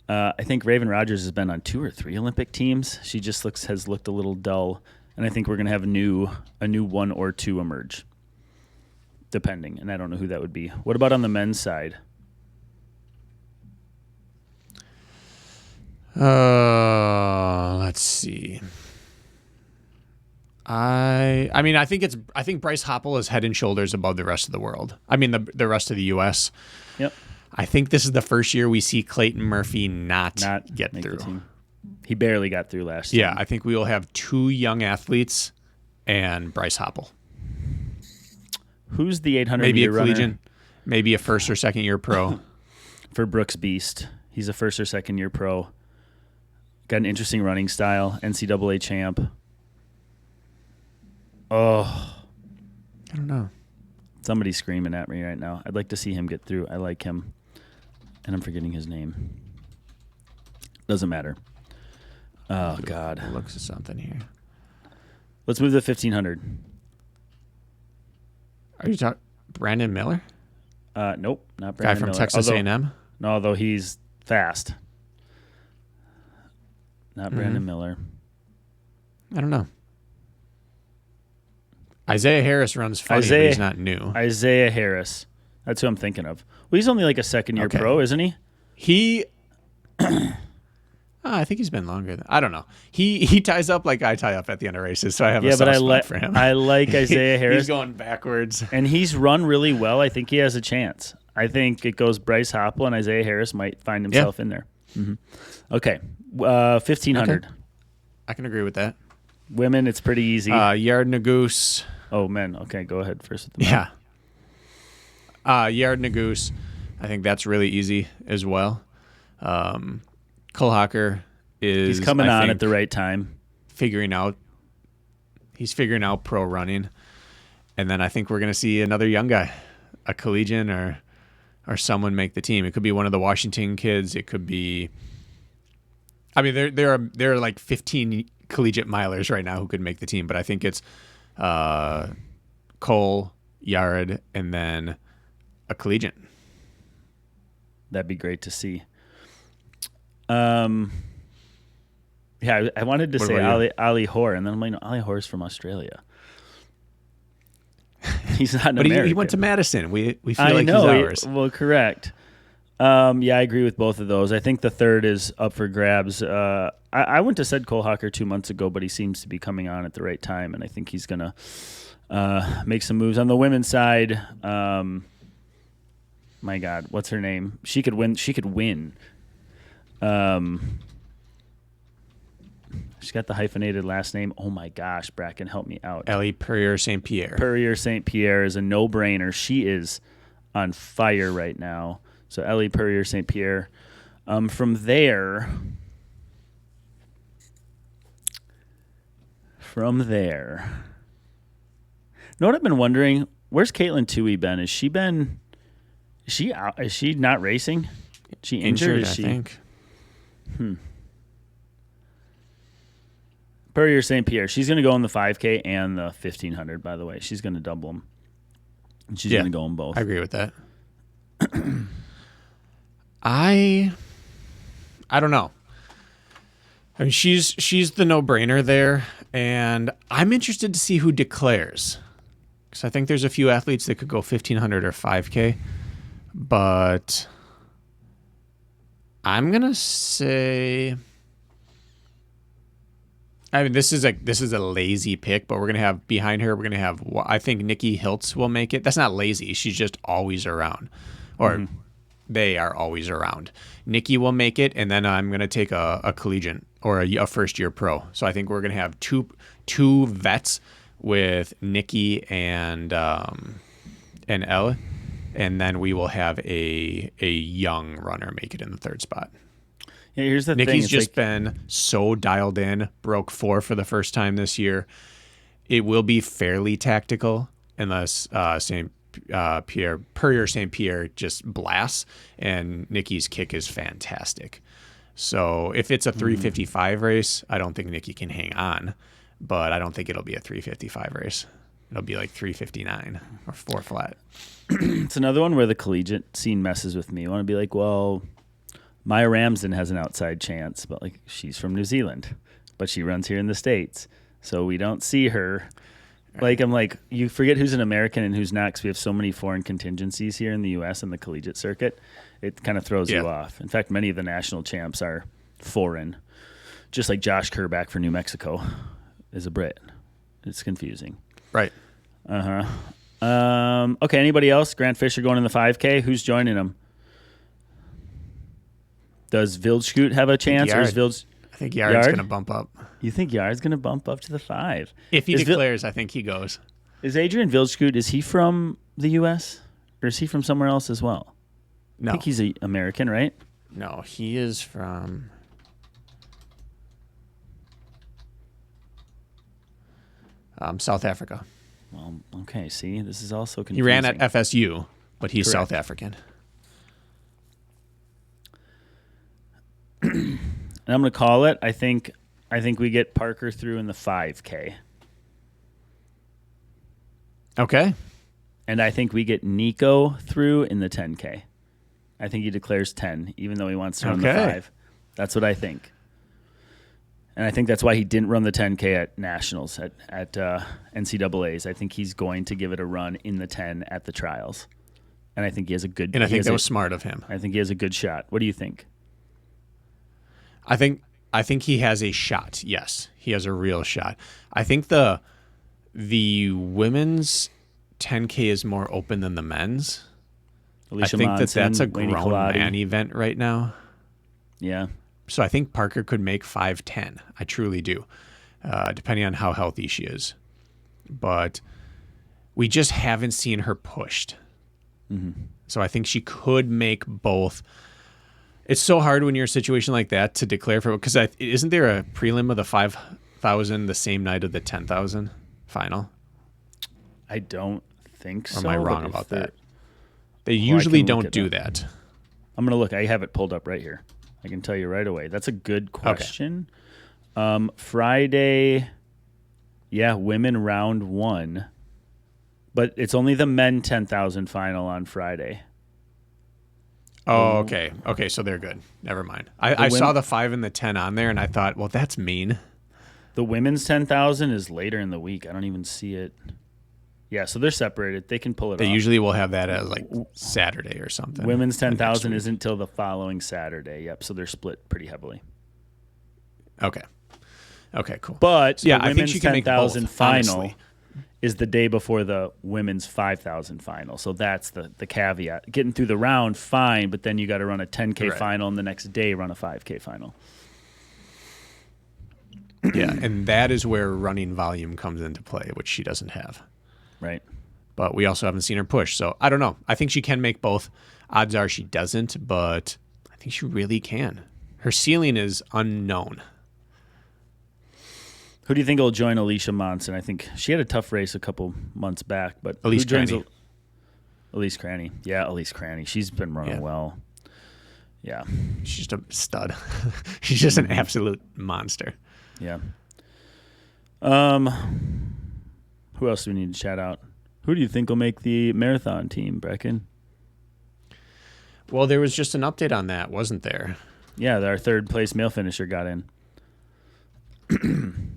I think Raven Rogers has been on 2 or 3 Olympic teams. She just has looked a little dull. And I think we're going to have a new 1 or 2 emerge, depending. And I don't know who that would be. What about on the men's side? Let's see. I think Bryce Hoppel is head and shoulders above the rest of the world. I mean the rest of the U.S. Yep. I think this is the first year we see Clayton Murphy not get make through. the team. He barely got through last year. Yeah, I think we will have 2 young athletes and Bryce Hoppel. Who's the 800 Maybe a meter runner? collegiate, maybe a first or second year pro. For Brooks Beast. He's a first or second year pro. Got an interesting running style. NCAA champ. Oh, I don't know. somebody's screaming at me right now. I'd like to see him get through. I like him. And I'm forgetting his name. Doesn't matter. Oh, God. Looks at something here. Let's move to 1500. Are you talking Brandon Miller? Nope, not Guy Brandon from Miller. Texas Although- A&M? No, although he's fast. Not Brandon Miller. I don't know. Isaiah Harris runs funny, but he's not new. Isaiah Harris. That's who I'm thinking of. Well, he's only like a second-year Okay. pro, isn't he? He, I think he's been longer. I don't know. He ties up like I tie up at the end of races, so I have a soft spot for him. I like Isaiah Harris. He's going backwards. And he's run really well. I think he has a chance. I think it goes Bryce Hoppel and Isaiah Harris might find himself in there. Mm-hmm. Okay, 1500. Okay. I can agree with that. Women, it's pretty easy. Yard Nagoose. Oh, men. Okay, go ahead first with the men. Yeah. Yard Nagoose. I think that's really easy as well. Kulhaker is He's coming on at the right time. He's figuring out pro running. And then I think we're going to see another young guy, a collegiate or someone make the team. It could be one of the Washington kids. It could be, I mean, there are like 15 collegiate milers right now who could make the team, but I think it's Cole, Yard, and then a collegiate. That'd be great to see. Yeah, I wanted to What say about you? Ali Hoare, and then I'm like, no, Ali Hoare's from Australia. He's not an But American. he went to Madison. We feel I like know. he's ours. Well, correct. Yeah, I agree with both of those. I think the third is up for grabs. I went to said Cole Hawker 2 months ago, but he seems to be coming on at the right time, and I think he's going to make some moves. On the women's side, my God, what's her name? She could win. She's got the hyphenated last name. Oh, my gosh, Brakken, help me out. Ellie Perrier St. Pierre. Perrier St. Pierre is a no-brainer. She is on fire right now. So Ellie Perrier St. Pierre. From there, you know what I've been wondering? Where's Caitlin Toohey been? Is she out? Is she not racing? Is she injured? Is she? I think. Perrier St. Pierre. She's going to go in the 5K and the 1500. By the way, she's going to double them. And she's going to go in both. I agree with that. I don't know. I mean, she's the no-brainer there, and I'm interested to see who declares, Because I think there's a few athletes that could go 1,500 or 5K. But I'm going to say... I mean, this is a lazy pick, but we're going to have behind her, we're going to have, I think Nikki Hiltz will make it. That's not lazy. She's just always around. Or they are always around. Nikki will make it, and then I'm going to take a collegiate or a first-year pro. So I think we're going to have two vets with Nikki and Elle, and then we will have a young runner make it in the third spot. Yeah, here's the thing. Nikki's just been so dialed in, broke 4 for the first time this year. It will be fairly tactical unless St. Pierre just blasts, and Nikki's kick is fantastic. So if it's a 355 race, I don't think Nikki can hang on, but I don't think it'll be a 355 race. It'll be like 359 or 4 flat. It's another one where the collegiate scene messes with me. I want to be like, well, Maya Ramsden has an outside chance, but like she's from New Zealand, but she runs here in the States, so we don't see her. Like I'm like, you forget who's an American and who's not, because we have so many foreign contingencies here in the U.S. and the collegiate circuit. It kind of throws you off. In fact, many of the national champs are foreign, just like Josh Kerr back for New Mexico is a Brit. It's confusing. Right. Okay, anybody else? Grant Fisher going in the 5K. Who's joining him? Does Vildscoot have a chance? I think Yard's going to bump up. You think Yard's going to bump up to the 5? If he declares, I think he goes. Is Adrian Vildscoot, is he from the U.S.? Or is he from somewhere else as well? No. I think he's an American, right? No, he is from... South Africa. Well, okay, see, this is also confusing. He ran at FSU, but he's Correct. South African. And I'm going to call it. I think we get Parker through in the 5K. Okay. And I think we get Nico through in the 10K. I think he declares 10, even though he wants to run the 5. That's what I think. And I think that's why he didn't run the 10K at nationals, at NCAAs. I think he's going to give it a run in the 10 at the trials. And I think he has a good... And I think that was smart of him. I think he has a good shot. What do you think? I think he has a shot. Yes, he has a real shot. I think the women's 10K is more open than the men's. Alicia I think Monson, that's a Lainey grown Colati. man event right now. Yeah. So I think Parker could make 5:10. I truly do, depending on how healthy she is. But we just haven't seen her pushed. So I think she could make both. It's so hard when you're in a situation like that to declare for, because isn't there a prelim of the 5,000 the same night of the 10,000 final? I don't think so. Or am I wrong about that? They Well, usually don't do that. I'm going to look. I have it pulled up right here. I can tell you right away. That's a good question. Okay. Friday, women round 1. But it's only the men 10,000 final on Friday. Oh, okay. Okay, so they're good. Never mind. I saw the 5 and the 10 on there, and I thought, well, that's mean. The women's 10,000 is later in the week. I don't even see it. Yeah, so they're separated. They can pull it off. They usually will have that as like Saturday or something. Women's 10,000 isn't till the following Saturday. Yep, so they're split pretty heavily. Okay. Okay, cool. But so, yeah, the I think she women's can make 10,000 both, final honestly. is the day before the women's 5,000 final. So that's the caveat. Getting through the round, fine, but then you got to run a 10K final, and the next day run a 5K final. Yeah, and that is where running volume comes into play, which she doesn't have. Right. But we also haven't seen her push. So I don't know. I think she can make both. Odds are she doesn't, but I think she really can. Her ceiling is unknown. Who do you think will join Alicia Monson? I think she had a tough race a couple months back, but Elise who joins Cranny. Elise Cranny. Yeah, Elise Cranny. She's been running well. Yeah. She's just a stud. She's just an absolute monster. Yeah. Who else do we need to shout out? Who do you think will make the marathon team, Brakken? Well, there was just an update on that, wasn't there? Yeah, our third place male finisher got in.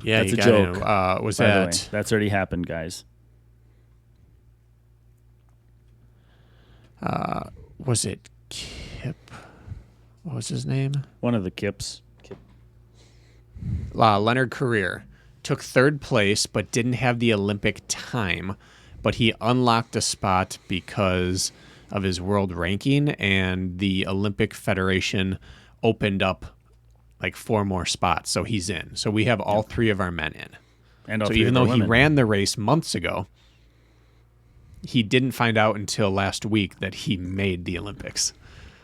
Yeah, That's you a got joke. Was By the way. that? That's already happened, guys. Was it Kip? What was his name? One of the Kips. Leonard Career took third place, but didn't have the Olympic time. But he unlocked a spot because of his world ranking, and the Olympic Federation opened up like 4 more spots, so he's in. So we have all 3 of our men in. And all so 3 even of our though he women. ran the race months ago, he didn't find out until last week that he made the Olympics.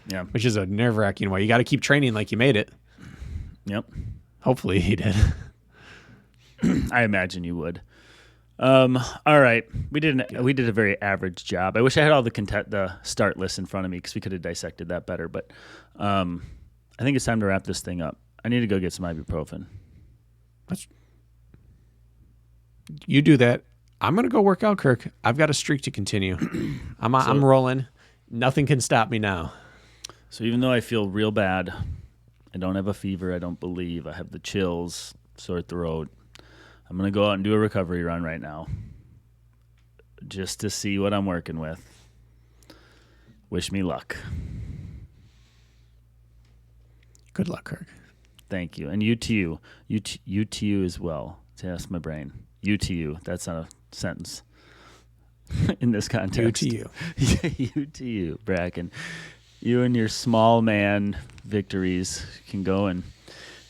Yeah. Which is a nerve-wracking way. You got to keep training like you made it. Yep. Hopefully he did. I imagine you would. All right. We did a very average job. I wish I had all the start list in front of me because we could have dissected that better. But I think it's time to wrap this thing up. I need to go get some ibuprofen. You do that. I'm going to go work out, Kirk. I've got a streak to continue. I'm rolling. Nothing can stop me now. So even though I feel real bad, I don't have a fever, I don't believe. I have the chills, sore throat. I'm going to go out and do a recovery run right now just to see what I'm working with. Wish me luck. Good luck, Kirk. Thank you. And you to you. You to you as well. That's my brain. You to you. That's not a sentence in this context. You to you. You to you, Brakken. You and your small man victories can go and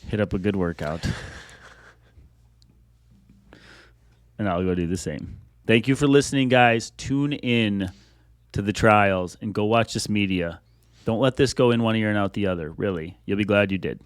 hit up a good workout. And I'll go do the same. Thank you for listening, guys. Tune in to the trials and go watch this media. Don't let this go in one ear and out the other. Really. You'll be glad you did.